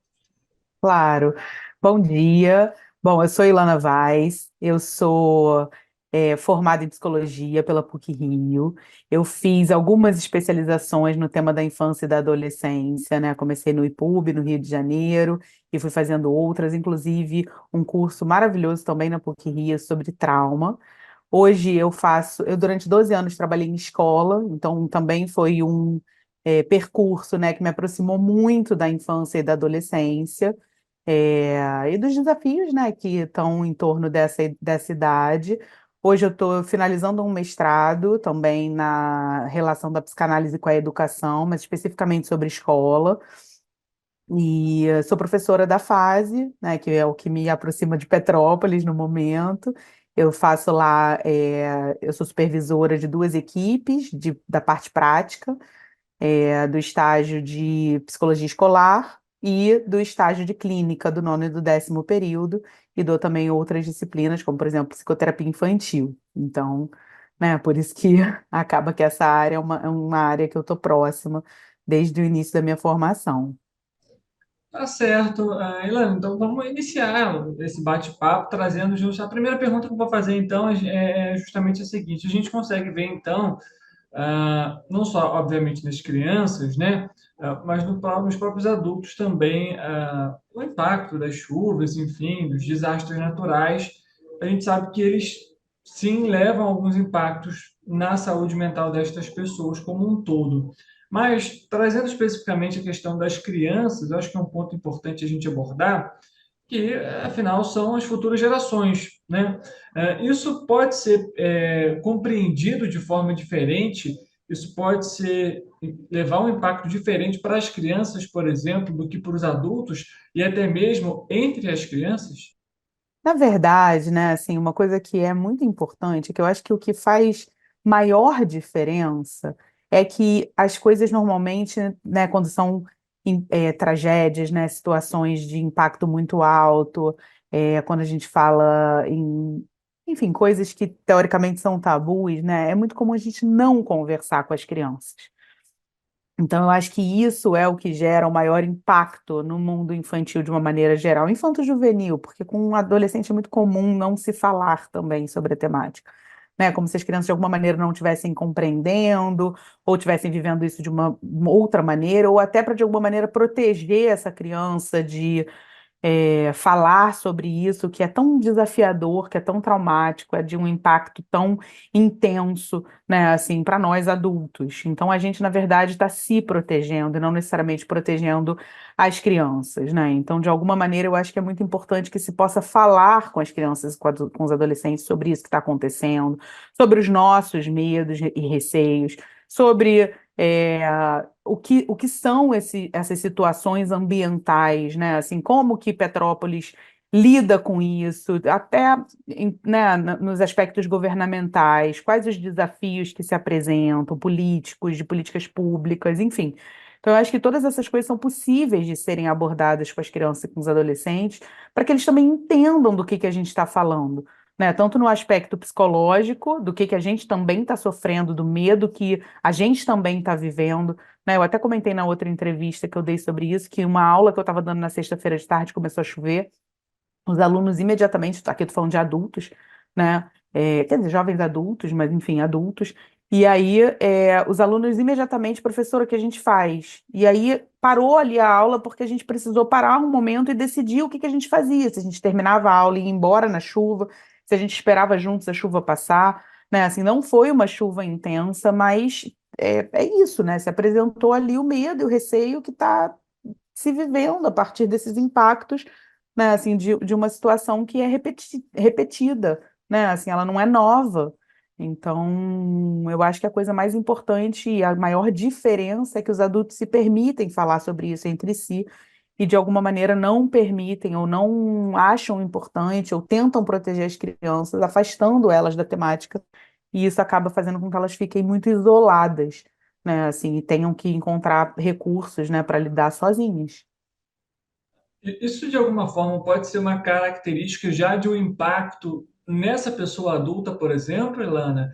Claro. Bom dia. Bom, eu sou Ilana Vaz, eu sou formada em psicologia pela PUC-Rio. Eu fiz algumas especializações no tema da infância e da adolescência, né? Comecei no IPUB, no Rio de Janeiro, e fui fazendo outras, inclusive um curso maravilhoso também na PUC-Rio sobre trauma. Hoje eu durante 12 anos trabalhei em escola, então também foi um percurso, né, que me aproximou muito da infância e da adolescência, e dos desafios, né, que estão em torno dessa idade. Hoje eu estou finalizando um mestrado também na relação da psicanálise com a educação, mas especificamente sobre escola. E sou professora da FASE, né, que é o que me aproxima de Petrópolis no momento. Eu faço lá, eu sou supervisora de 2 equipes da parte prática, do estágio de psicologia escolar e do estágio de clínica do 9º e do 10º período, e dou também outras disciplinas, como, por exemplo, psicoterapia infantil. Então, né, por isso que acaba que essa área é uma área que eu estou próxima desde o início da minha formação. Tá certo, Ilana, então vamos iniciar esse bate-papo trazendo a primeira pergunta que eu vou fazer, então, é justamente a seguinte: a gente consegue ver, então, não só, obviamente, nas crianças, né, mas nos próprios adultos também, o impacto das chuvas, enfim, dos desastres naturais. A gente sabe que eles, sim, levam alguns impactos na saúde mental destas pessoas como um todo. Mas, trazendo especificamente a questão das crianças, eu acho que é um ponto importante a gente abordar, que, afinal, são as futuras gerações, né? Isso pode ser compreendido de forma diferente, isso pode levar um impacto diferente para as crianças, por exemplo, do que para os adultos, e até mesmo entre as crianças? Na verdade, né, assim, uma coisa que é muito importante, que eu acho que o que faz maior diferença é que as coisas normalmente, né, quando são tragédias, né, situações de impacto muito alto, quando a gente fala enfim, coisas que teoricamente são tabus, né, é muito comum a gente não conversar com as crianças. Então, eu acho que isso é o que gera o maior impacto no mundo infantil de uma maneira geral, infanto-juvenil, porque com um adolescente é muito comum não se falar também sobre a temática, né? Como se as crianças de alguma maneira não estivessem compreendendo, ou estivessem vivendo isso de uma outra maneira, ou até para de alguma maneira proteger essa criança de falar sobre isso, que é tão desafiador, que é tão traumático, é de um impacto tão intenso, né, assim, para nós adultos. Então a gente, na verdade, está se protegendo e não necessariamente protegendo as crianças, né? Então, de alguma maneira, eu acho que é muito importante que se possa falar com as crianças, com os adolescentes sobre isso que está acontecendo, sobre os nossos medos e receios, sobre o que são essas situações ambientais, né? Assim, como que Petrópolis lida com isso, até né, nos aspectos governamentais, quais os desafios que se apresentam, políticos, de políticas públicas, enfim. Então, eu acho que todas essas coisas são possíveis de serem abordadas com as crianças e com os adolescentes, para que eles também entendam do que a gente está falando, né? Tanto no aspecto psicológico, do que a gente também está sofrendo, do medo que a gente também está vivendo, né? Eu até comentei na outra entrevista que eu dei sobre isso, que uma aula que eu estava dando na sexta-feira de tarde começou a chover, os alunos imediatamente, aqui eu estou falando de adultos, né? Quer dizer, jovens adultos, mas enfim, adultos. E aí, os alunos imediatamente, professora, o que a gente faz? E aí, parou ali a aula porque a gente precisou parar um momento e decidir o que a gente fazia. Se a gente terminava a aula e ia embora na chuva, se a gente esperava juntos a chuva passar, né? Assim, não foi uma chuva intensa, mas é isso, né? Se apresentou ali o medo e o receio que está se vivendo a partir desses impactos, né? Assim, de uma situação que é repetida, né? Assim, ela não é nova. Então, eu acho que a coisa mais importante e a maior diferença é que os adultos se permitem falar sobre isso entre si e, de alguma maneira, não permitem ou não acham importante ou tentam proteger as crianças, afastando elas da temática, e isso acaba fazendo com que elas fiquem muito isoladas, né? Assim, e tenham que encontrar recursos, né, para lidar sozinhas. Isso, de alguma forma, pode ser uma característica já de um impacto nessa pessoa adulta, por exemplo, Ilana?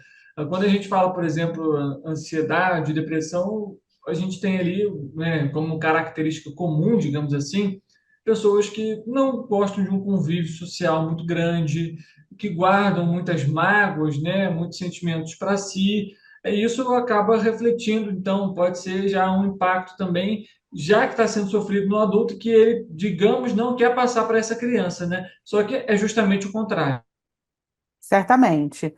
Quando a gente fala, por exemplo, ansiedade, depressão, a gente tem ali, né, como característica comum, digamos assim, pessoas que não gostam de um convívio social muito grande, que guardam muitas mágoas, né, muitos sentimentos para si. Isso acaba refletindo, então, pode ser já um impacto também já que está sendo sofrido no adulto, que ele, digamos, não quer passar para essa criança, né? Só que é justamente o contrário. Certamente.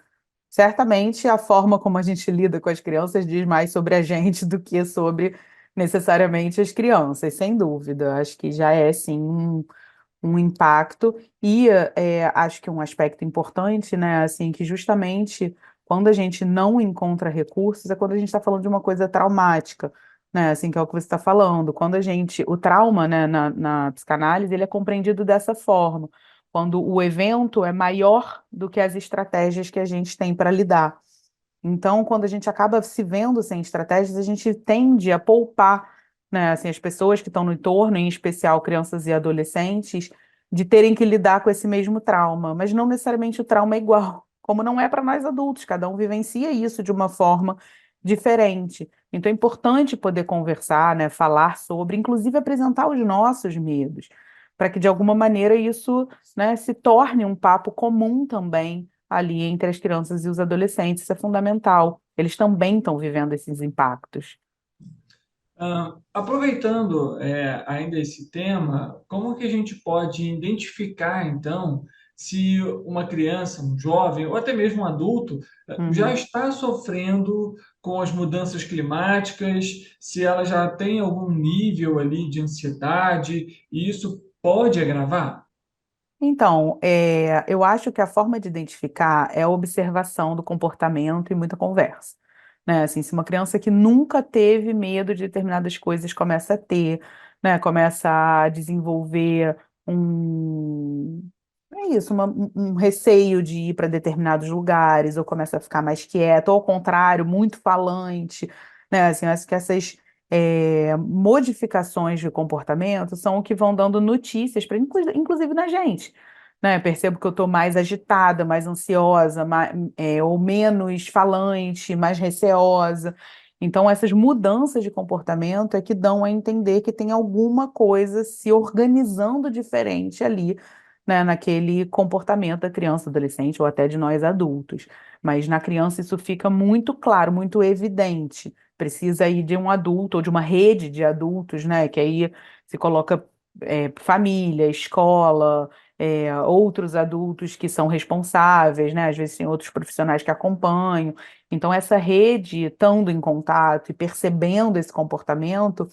Certamente a forma como a gente lida com as crianças diz mais sobre a gente do que sobre necessariamente as crianças, sem dúvida. Acho que já é, sim, um impacto. E acho que um aspecto importante, né, assim, que justamente quando a gente não encontra recursos é quando a gente está falando de uma coisa traumática, né, assim, que é o que você está falando. Quando o trauma, né, na psicanálise, ele é compreendido dessa forma, quando o evento é maior do que as estratégias que a gente tem para lidar. Então, quando a gente acaba se vendo sem estratégias, a gente tende a poupar, né, assim, as pessoas que estão no entorno, em especial crianças e adolescentes, de terem que lidar com esse mesmo trauma. Mas não necessariamente o trauma é igual, como não é para nós adultos, cada um vivencia isso de uma forma diferente. Então, é importante poder conversar, né, falar sobre, inclusive apresentar os nossos medos, para que de alguma maneira isso, né, se torne um papo comum também ali entre as crianças e os adolescentes. Isso é fundamental. Eles também estão vivendo esses impactos. Aproveitando ainda esse tema, como que a gente pode identificar, então, se uma criança, um jovem ou até mesmo um adulto já está sofrendo com as mudanças climáticas, se ela já tem algum nível ali de ansiedade, e isso pode agravar? Então, eu acho que a forma de identificar é a observação do comportamento e muita conversa, né? Assim, se uma criança que nunca teve medo de determinadas coisas começa a ter, né? Começa a desenvolver um receio de ir para determinados lugares, ou começa a ficar mais quieto, ou ao contrário, muito falante, né? Assim, eu acho que essas modificações de comportamento são o que vão dando notícias, inclusive na gente, né? Percebo que eu estou mais agitada, mais ansiosa, ou menos falante, mais receosa. Então, essas mudanças de comportamento é que dão a entender que tem alguma coisa se organizando diferente ali, né, naquele comportamento da criança, adolescente ou até de nós adultos. Mas na criança isso fica muito claro, muito evidente. Precisa aí de um adulto ou de uma rede de adultos, né, que aí se coloca família, escola, outros adultos que são responsáveis, né? Às vezes tem outros profissionais que acompanham. Então, essa rede, estando em contato e percebendo esse comportamento,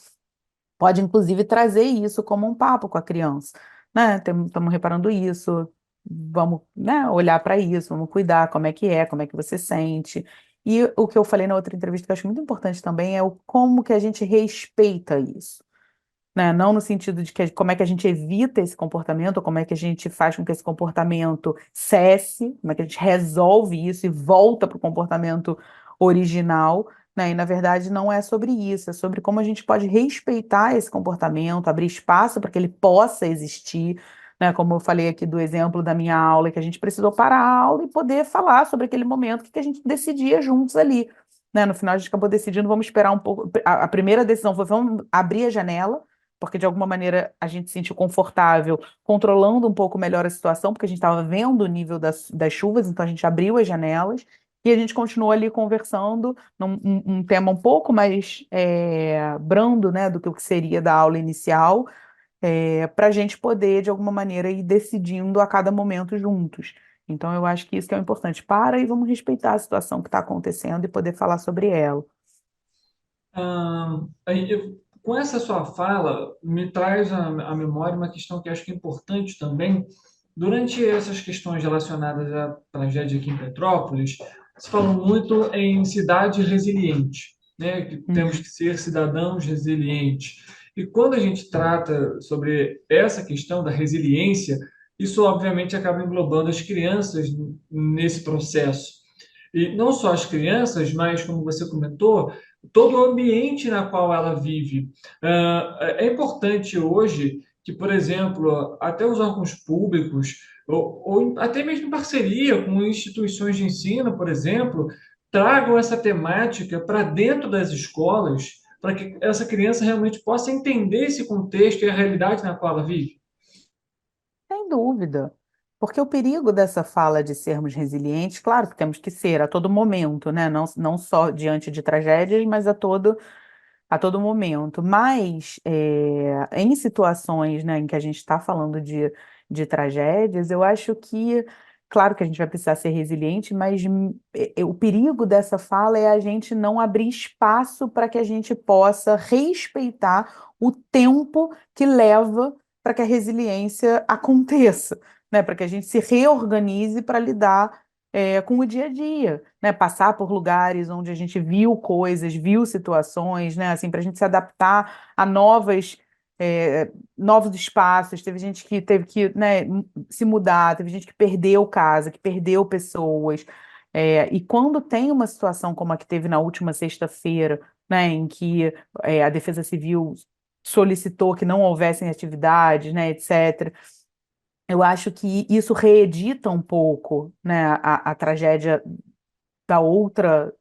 pode inclusive trazer isso como um papo com a criança, né? Estamos reparando isso, vamos, né, olhar para isso, vamos cuidar, como é que você sente. E o que eu falei na outra entrevista que eu acho muito importante também é o como que a gente respeita isso, né? Não no sentido de que como é que a gente evita esse comportamento, ou como é que a gente faz com que esse comportamento cesse, como é que a gente resolve isso e volta para o comportamento original, né? E na verdade não é sobre isso, é sobre como a gente pode respeitar esse comportamento, abrir espaço para que ele possa existir, né? Como eu falei aqui do exemplo da minha aula, que a gente precisou parar a aula e poder falar sobre aquele momento que a gente decidia juntos ali. Né? No final a gente acabou decidindo, vamos esperar um pouco. A primeira decisão foi, vamos abrir a janela, porque de alguma maneira a gente se sentiu confortável controlando um pouco melhor a situação, porque a gente estava vendo o nível das chuvas, então a gente abriu as janelas e a gente continuou ali conversando um tema um pouco mais brando, né, do que o que seria da aula inicial, para a gente poder, de alguma maneira, ir decidindo a cada momento juntos. Então, eu acho que isso que é o importante. Para e vamos respeitar a situação que está acontecendo e poder falar sobre ela. Com essa sua fala, me traz à memória uma questão que acho que é importante também. Durante essas questões relacionadas à tragédia aqui em Petrópolis, se fala muito em cidade resiliente, né? Que temos que ser cidadãos resilientes. E quando a gente trata sobre essa questão da resiliência, isso obviamente acaba englobando as crianças nesse processo. E não só as crianças, mas, como você comentou, todo o ambiente na qual ela vive. É importante hoje que, por exemplo, até os órgãos públicos, ou até mesmo em parceria com instituições de ensino, por exemplo, tragam essa temática para dentro das escolas, para que essa criança realmente possa entender esse contexto e a realidade na qual ela vive. Sem dúvida. Porque o perigo dessa fala de sermos resilientes, claro que temos que ser a todo momento, né? Não só diante de tragédias, mas a todo momento. Mas em situações, né, em que a gente está falando de tragédias, eu acho que, claro que a gente vai precisar ser resiliente, mas o perigo dessa fala é a gente não abrir espaço para que a gente possa respeitar o tempo que leva para que a resiliência aconteça, né? Para que a gente se reorganize para lidar com o dia a dia, né? Passar por lugares onde a gente viu coisas, viu situações, né? Assim, para a gente se adaptar a novos espaços. Teve gente que teve que, né, se mudar, teve gente que perdeu casa, que perdeu pessoas. E quando tem uma situação como a que teve na última sexta-feira, né, em que a Defesa Civil solicitou que não houvessem atividades, né, etc. Eu acho que isso reedita um pouco, né, a tragédia da outra,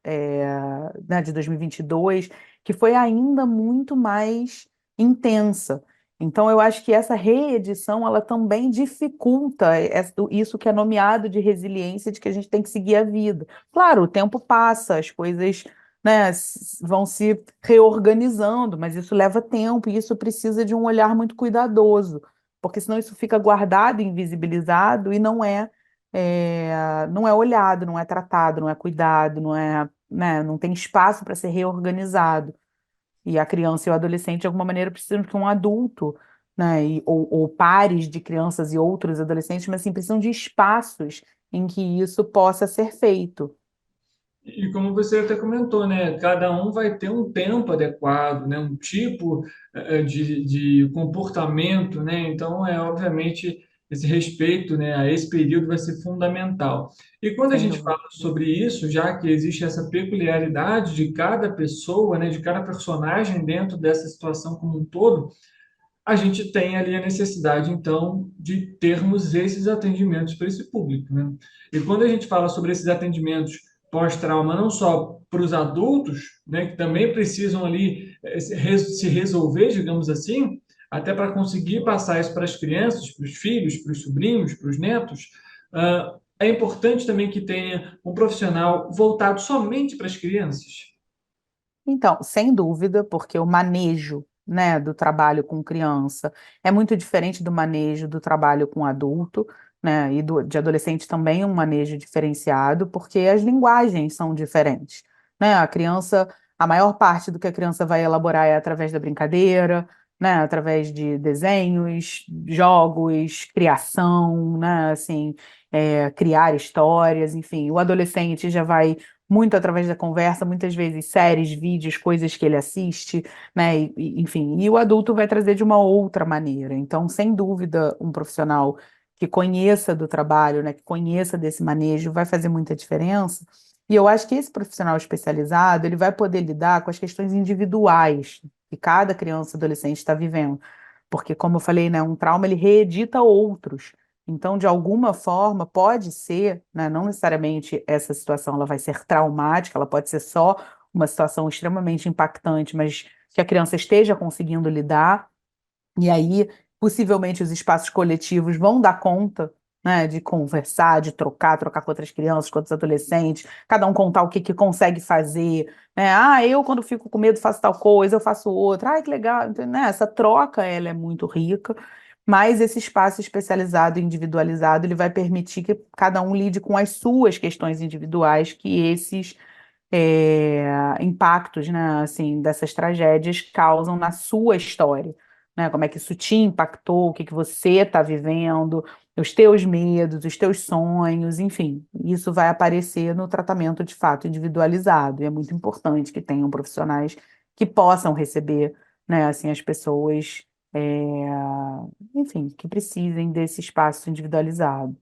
né, de 2022, que foi ainda muito mais intensa. Então, eu acho que essa reedição, ela também dificulta isso que é nomeado de resiliência, de que a gente tem que seguir a vida. Claro, o tempo passa, as coisas, né, vão se reorganizando, mas isso leva tempo e isso precisa de um olhar muito cuidadoso, porque senão isso fica guardado, invisibilizado e não é olhado, não é tratado, não é cuidado, né, não tem espaço para ser reorganizado. E a criança e o adolescente, de alguma maneira, precisam que um adulto, né, ou pares de crianças e outros adolescentes, mas assim, precisam de espaços em que isso possa ser feito. E como você até comentou, né, cada um vai ter um tempo adequado, né, um tipo de comportamento, né, então obviamente esse respeito, né, a esse período vai ser fundamental. E quando a Sem gente dúvida. fala sobre isso, já que existe essa peculiaridade de cada pessoa, né, de cada personagem dentro dessa situação como um todo, a gente tem ali a necessidade, então, de termos esses atendimentos para esse público, né? E quando a gente fala sobre esses atendimentos pós-trauma, não só para os adultos, né, que também precisam ali se resolver, digamos assim, até para conseguir passar isso para as crianças, para os filhos, para os sobrinhos, para os netos. É importante também que tenha um profissional voltado somente para as crianças. Então, sem dúvida, porque o manejo, né, do trabalho com criança é muito diferente do manejo do trabalho com adulto, né, e de adolescente também um manejo diferenciado, porque as linguagens são diferentes, né? A criança, a maior parte do que a criança vai elaborar é através da brincadeira, né, através de desenhos, jogos, criação, né, assim, criar histórias, enfim. O adolescente já vai muito através da conversa, muitas vezes séries, vídeos, coisas que ele assiste, né? Enfim, e o adulto vai trazer de uma outra maneira. Então, sem dúvida, um profissional que conheça do trabalho, né, que conheça desse manejo, vai fazer muita diferença. E eu acho que esse profissional especializado, ele vai poder lidar com as questões individuais que cada criança e adolescente está vivendo. Porque, como eu falei, né, um trauma ele reedita outros. Então, de alguma forma, pode ser, né, não necessariamente essa situação ela vai ser traumática, ela pode ser só uma situação extremamente impactante, mas que a criança esteja conseguindo lidar, e aí, possivelmente, os espaços coletivos vão dar conta, né, de conversar, de trocar com outras crianças, com outros adolescentes, cada um contar o que, que consegue fazer, né? Ah, eu quando fico com medo faço tal coisa, eu faço outra, ai, que legal, então, né? Essa troca, ela é muito rica, mas esse espaço especializado, individualizado, ele vai permitir que cada um lide com as suas questões individuais, que esses impactos, né, assim, dessas tragédias causam na sua história, né? Como é que isso te impactou, o que que você está vivendo, os teus medos, os teus sonhos, enfim, isso vai aparecer no tratamento de fato individualizado, e é muito importante que tenham profissionais que possam receber, né, assim, as pessoas, enfim, que precisem desse espaço individualizado.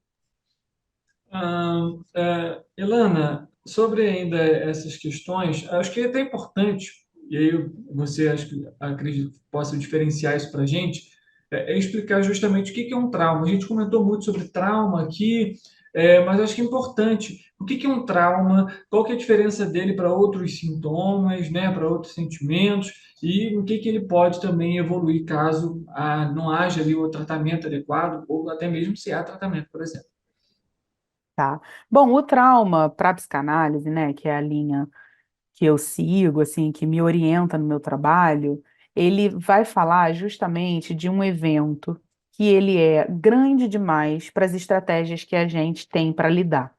Ilana, sobre ainda essas questões, acho que é até importante, e aí você acho que acredito que possa diferenciar isso para a gente, é explicar justamente o que que é um trauma. A gente comentou muito sobre trauma aqui, mas acho que é importante. O que que é um trauma? Qual que é a diferença dele para outros sintomas, né, para outros sentimentos? E o que que ele pode também evoluir caso não haja ali o tratamento adequado, ou até mesmo se há tratamento, por exemplo. Tá. Bom, o trauma para a psicanálise, né, que é a linha que eu sigo, assim, que me orienta no meu trabalho, ele vai falar justamente de um evento que ele é grande demais para as estratégias que a gente tem para lidar.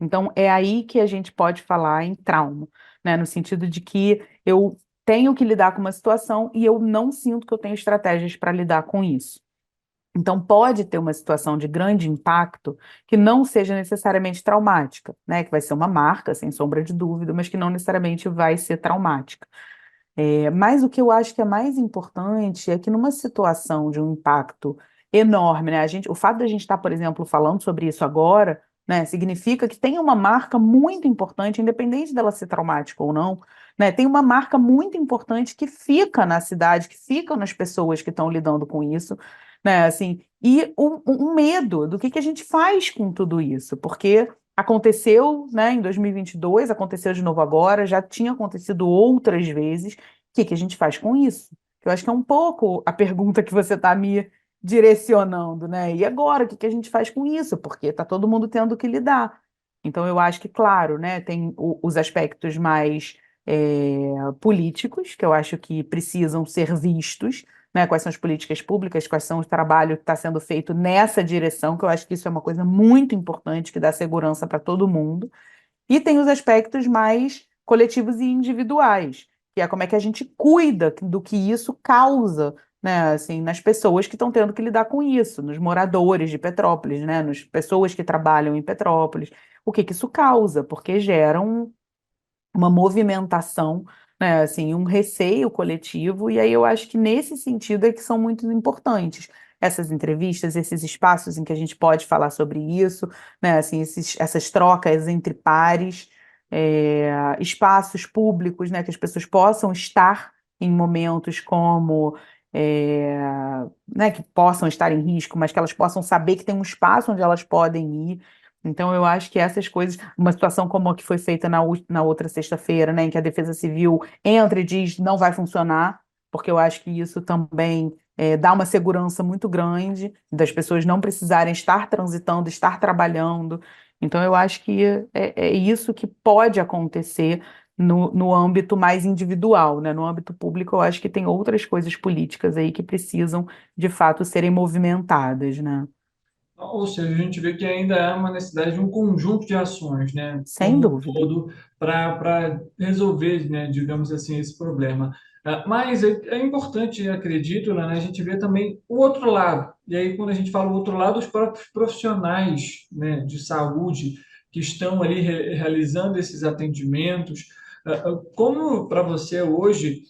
Então, é aí que a gente pode falar em trauma, né, no sentido de que eu tenho que lidar com uma situação e eu não sinto que eu tenho estratégias para lidar com isso. Então, pode ter uma situação de grande impacto que não seja necessariamente traumática, né? Que vai ser uma marca, sem sombra de dúvida, mas que não necessariamente vai ser traumática. Mas o que eu acho que é mais importante é que numa situação de um impacto enorme, né? O fato de a gente estar, por exemplo, falando sobre isso agora, né, significa que tem uma marca muito importante, independente dela ser traumática ou não, né? Tem uma marca muito importante que fica na cidade, que fica nas pessoas que estão lidando com isso, né? Assim, e um medo do que a gente faz com tudo isso, porque aconteceu, né, em 2022, aconteceu de novo agora, já tinha acontecido outras vezes. O que a gente faz com isso? Eu acho que é um pouco a pergunta que você está me direcionando, né? E agora, o que a gente faz com isso? Porque está todo mundo tendo que lidar. Então, eu acho que, claro, né, tem os aspectos mais políticos, que eu acho que precisam ser vistos, né? Quais são as políticas públicas, quais são o trabalho que está sendo feito nessa direção, que eu acho que isso é uma coisa muito importante, que dá segurança para todo mundo. E tem os aspectos mais coletivos e individuais, que é como é que a gente cuida do que isso causa, né, assim, nas pessoas que estão tendo que lidar com isso, nos moradores de Petrópolis, né, nas pessoas que trabalham em Petrópolis, o que isso causa, porque gera uma movimentação, né, assim, um receio coletivo, e aí eu acho que nesse sentido é que são muito importantes essas entrevistas, esses espaços em que a gente pode falar sobre isso, né, assim, essas trocas entre pares, espaços públicos, né, que as pessoas possam estar em momentos como, né, que possam estar em risco, mas que elas possam saber que tem um espaço onde elas podem ir. Então, eu acho que essas coisas, uma situação como a que foi feita na outra sexta-feira, né, em que a Defesa Civil entra e diz não vai funcionar, porque eu acho que isso também dá uma segurança muito grande das pessoas não precisarem estar transitando, estar trabalhando. Então, eu acho que é isso que pode acontecer no âmbito mais individual, né? No âmbito público, eu acho que tem outras coisas políticas aí que precisam, de fato, serem movimentadas, né? Ou seja, a gente vê que ainda há uma necessidade de um conjunto de ações, né, Sem como um dúvida. todo, para resolver, né, digamos assim, esse problema. Mas é importante, acredito, né, a gente ver também o outro lado. E aí, quando a gente fala o outro lado, os próprios profissionais, né, de saúde que estão ali realizando esses atendimentos. Como para você hoje,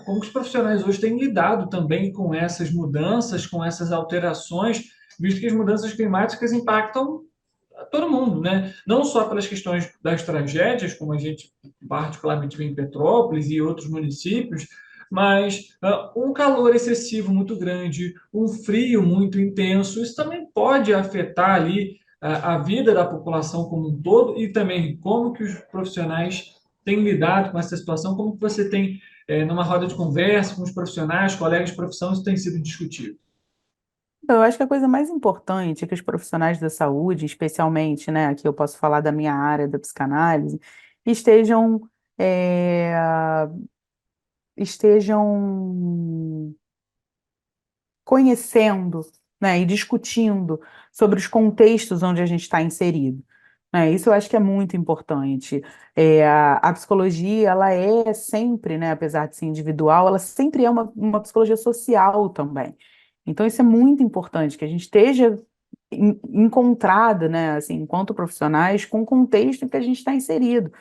como que os profissionais hoje têm lidado também com essas mudanças, com essas alterações, visto que as mudanças climáticas impactam a todo mundo, né? Não só pelas questões das tragédias, como a gente particularmente vê em Petrópolis e outros municípios, mas um calor excessivo muito grande, um frio muito intenso, isso também pode afetar ali a vida da população como um todo e também como que os profissionais têm lidado com essa situação, como que você tem, numa roda de conversa com os profissionais, colegas de profissão, isso tem sido discutido. Eu acho que a coisa mais importante é que os profissionais da saúde, especialmente, né, aqui eu posso falar da minha área da psicanálise, estejam, é, estejam conhecendo, né, e discutindo sobre os contextos onde a gente está inserido. Né? Isso eu acho que é muito importante. A psicologia, ela é sempre, né, apesar de ser individual, ela sempre é uma psicologia social também. Então, isso é muito importante, que a gente esteja encontrada, né, assim, enquanto profissionais, com o contexto em que a gente está inserido.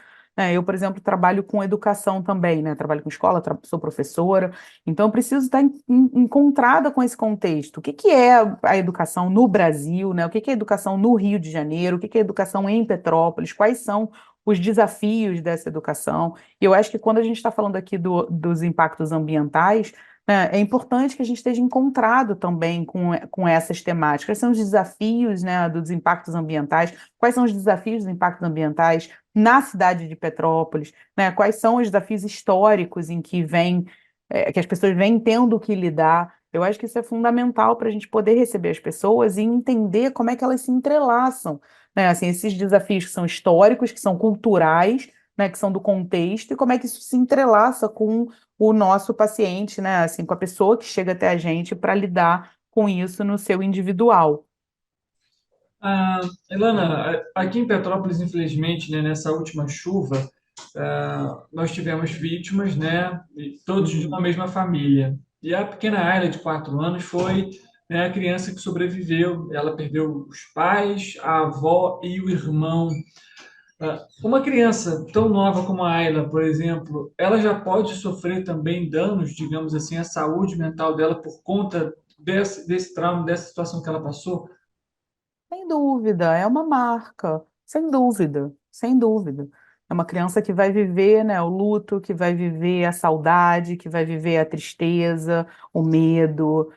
Eu, por exemplo, trabalho com educação também, né? Trabalho com escola, sou professora, então eu preciso estar encontrada com esse contexto. O que que é a educação no Brasil, né? O que que é a educação no Rio de Janeiro? O que que é a educação em Petrópolis? Quais são os desafios dessa educação? E eu acho que quando a gente está falando aqui dos impactos ambientais, né, é importante que a gente esteja encontrado também com essas temáticas. Quais são os desafios, né, dos impactos ambientais? Quais são os desafios dos impactos ambientais na cidade de Petrópolis, né? Quais são os desafios históricos em que as pessoas vêm tendo que lidar? Eu acho que isso é fundamental para a gente poder receber as pessoas e entender como é que elas se entrelaçam, né? Assim, esses desafios que são históricos, que são culturais, né, que são do contexto, e como é que isso se entrelaça com o nosso paciente, né, assim, com a pessoa que chega até a gente para lidar com isso no seu individual. Elana, aqui em Petrópolis, infelizmente, né, nessa última chuva, nós tivemos vítimas, né, e todos de uma mesma família. E a pequena Ayla, de 4 anos, foi, né, a criança que sobreviveu. Ela perdeu os pais, a avó e o irmão. Uma criança tão nova como a Ayla, por exemplo, ela já pode sofrer também danos, digamos assim, à saúde mental dela por conta desse trauma, dessa situação que ela passou? Sem dúvida, é uma marca, sem dúvida, sem dúvida. É uma criança que vai viver, né, o luto, que vai viver a saudade, que vai viver a tristeza, o medo,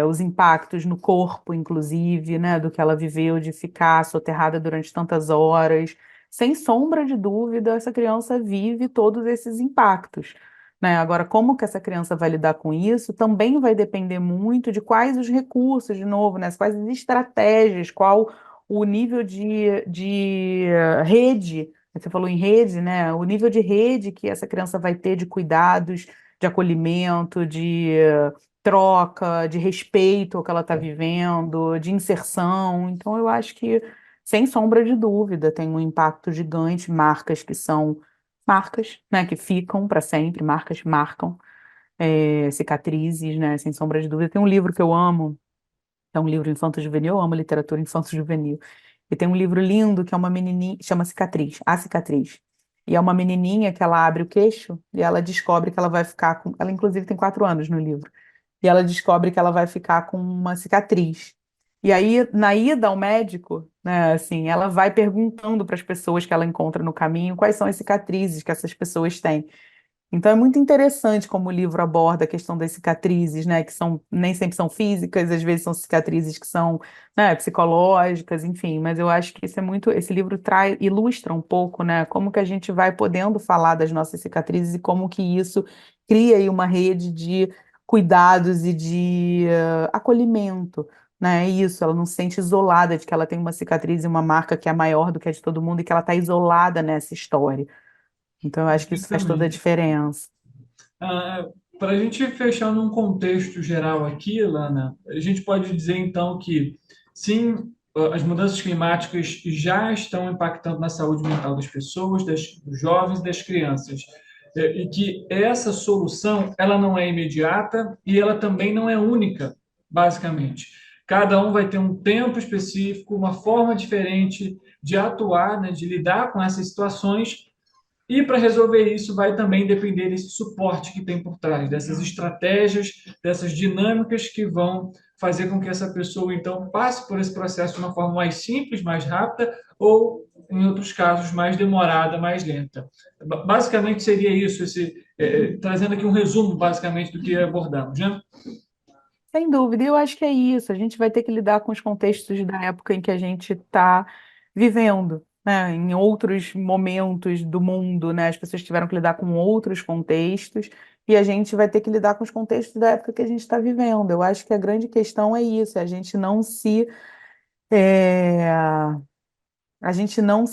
os impactos no corpo, inclusive, né, do que ela viveu de ficar soterrada durante tantas horas. Sem sombra de dúvida, essa criança vive todos esses impactos. Né? Agora, como que essa criança vai lidar com isso também vai depender muito de quais os recursos, de novo, né? Quais as estratégias, qual o nível de rede, você falou em rede, né? O nível de rede que essa criança vai ter de cuidados, de acolhimento, de troca, de respeito ao que ela está vivendo, de inserção. Então, eu acho que, sem sombra de dúvida, tem um impacto gigante, marcas que são marcas, né, que ficam para sempre, marcas marcam, cicatrizes, né, sem sombra de dúvida. Tem um livro que eu amo, é um livro infanto-juvenil, eu amo literatura infanto-juvenil, e tem um livro lindo que é uma menininha, chama Cicatriz, A Cicatriz, e é uma menininha que ela abre o queixo e ela descobre que ela vai ficar com, ela inclusive tem 4 anos no livro, e ela descobre que ela vai ficar com uma cicatriz. E aí, na ida ao médico, né, assim, ela vai perguntando para as pessoas que ela encontra no caminho quais são as cicatrizes que essas pessoas têm. Então é muito interessante como o livro aborda a questão das cicatrizes, né, que nem sempre são físicas, às vezes são cicatrizes que são, né, psicológicas, enfim, mas eu acho que esse livro ilustra um pouco, né, como que a gente vai podendo falar das nossas cicatrizes e como que isso cria aí uma rede de cuidados e de acolhimento, né, isso, ela não se sente isolada de que ela tem uma cicatriz e uma marca que é maior do que a de todo mundo e que ela está isolada nessa história. Então, eu acho que isso faz toda a diferença. Para a gente fechar num contexto geral aqui, Lana, a gente pode dizer então que, sim, as mudanças climáticas já estão impactando na saúde mental das pessoas, dos jovens, das crianças, e que essa solução ela não é imediata e ela também não é única, basicamente. Cada um vai ter um tempo específico, uma forma diferente de atuar, né, de lidar com essas situações. E para resolver isso vai também depender desse suporte que tem por trás, dessas estratégias, dessas dinâmicas que vão fazer com que essa pessoa, então, passe por esse processo de uma forma mais simples, mais rápida, ou, em outros casos, mais demorada, mais lenta. Basicamente seria isso, trazendo aqui um resumo, basicamente, do que abordamos, né? Sem dúvida, e eu acho que é isso. A gente vai ter que lidar com os contextos da época em que a gente está vivendo, né? Em outros momentos do mundo, né? As pessoas tiveram que lidar com outros contextos e a gente vai ter que lidar com os contextos da época que a gente está vivendo. Eu acho que a grande questão é isso, é a gente não se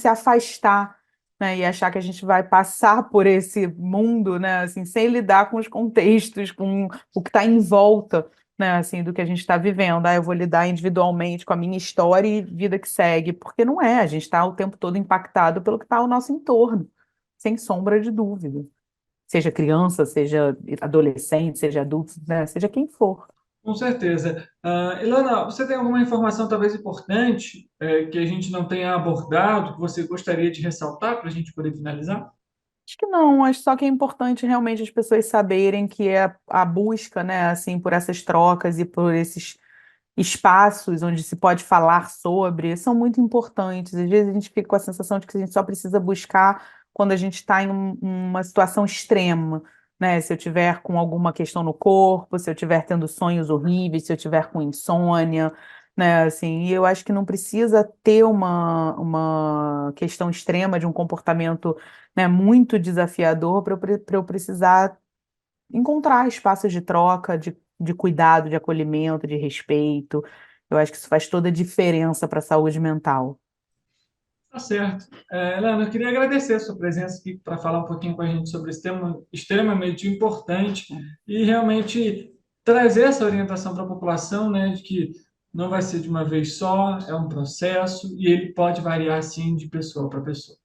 afastar, né? E achar que a gente vai passar por esse mundo, né? Assim, sem lidar com os contextos, com o que está em volta, né, assim, do que a gente está vivendo. Eu vou lidar individualmente com a minha história e vida que segue, porque não é, a gente está o tempo todo impactado pelo que está ao nosso entorno, sem sombra de dúvida. Seja criança, seja adolescente, seja adulto, né, seja quem for. Com certeza. Ilana, você tem alguma informação talvez importante que a gente não tenha abordado, que você gostaria de ressaltar para a gente poder finalizar? Acho que não, acho só que é importante realmente as pessoas saberem que a busca, né, assim, por essas trocas e por esses espaços onde se pode falar sobre, são muito importantes. Às vezes a gente fica com a sensação de que a gente só precisa buscar quando a gente está em uma situação extrema, né? Se eu tiver com alguma questão no corpo, se eu estiver tendo sonhos horríveis, se eu tiver com insônia, né? Assim, e eu acho que não precisa ter uma questão extrema de um comportamento, né, muito desafiador para eu precisar encontrar espaços de troca, de cuidado, de acolhimento, de respeito. Eu acho que isso faz toda a diferença para a saúde mental. Tá certo. Ilana, eu queria agradecer a sua presença aqui para falar um pouquinho com a gente sobre esse tema extremamente importante e realmente trazer essa orientação para a população, né, de que não vai ser de uma vez só, é um processo e ele pode variar, sim, de pessoa para pessoa.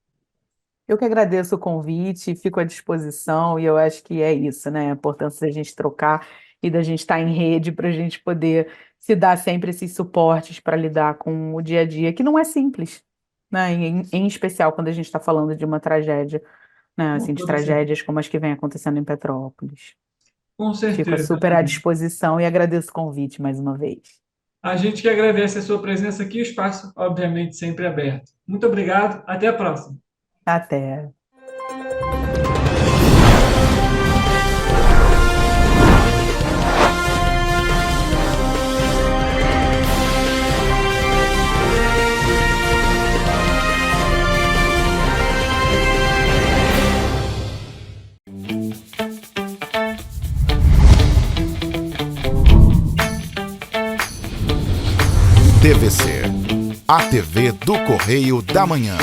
Eu que agradeço o convite, fico à disposição e eu acho que é isso, né? A importância da gente trocar e da gente estar em rede para a gente poder se dar sempre esses suportes para lidar com o dia a dia, que não é simples, né? Em especial quando a gente está falando de uma tragédia, né? Assim, de tragédias como as que vem acontecendo em Petrópolis. Com certeza. Fico super à disposição e agradeço o convite mais uma vez. A gente que agradece a sua presença aqui, o espaço, obviamente, sempre aberto. Muito obrigado, até a próxima. Até. TVC, a TV do Correio da Manhã.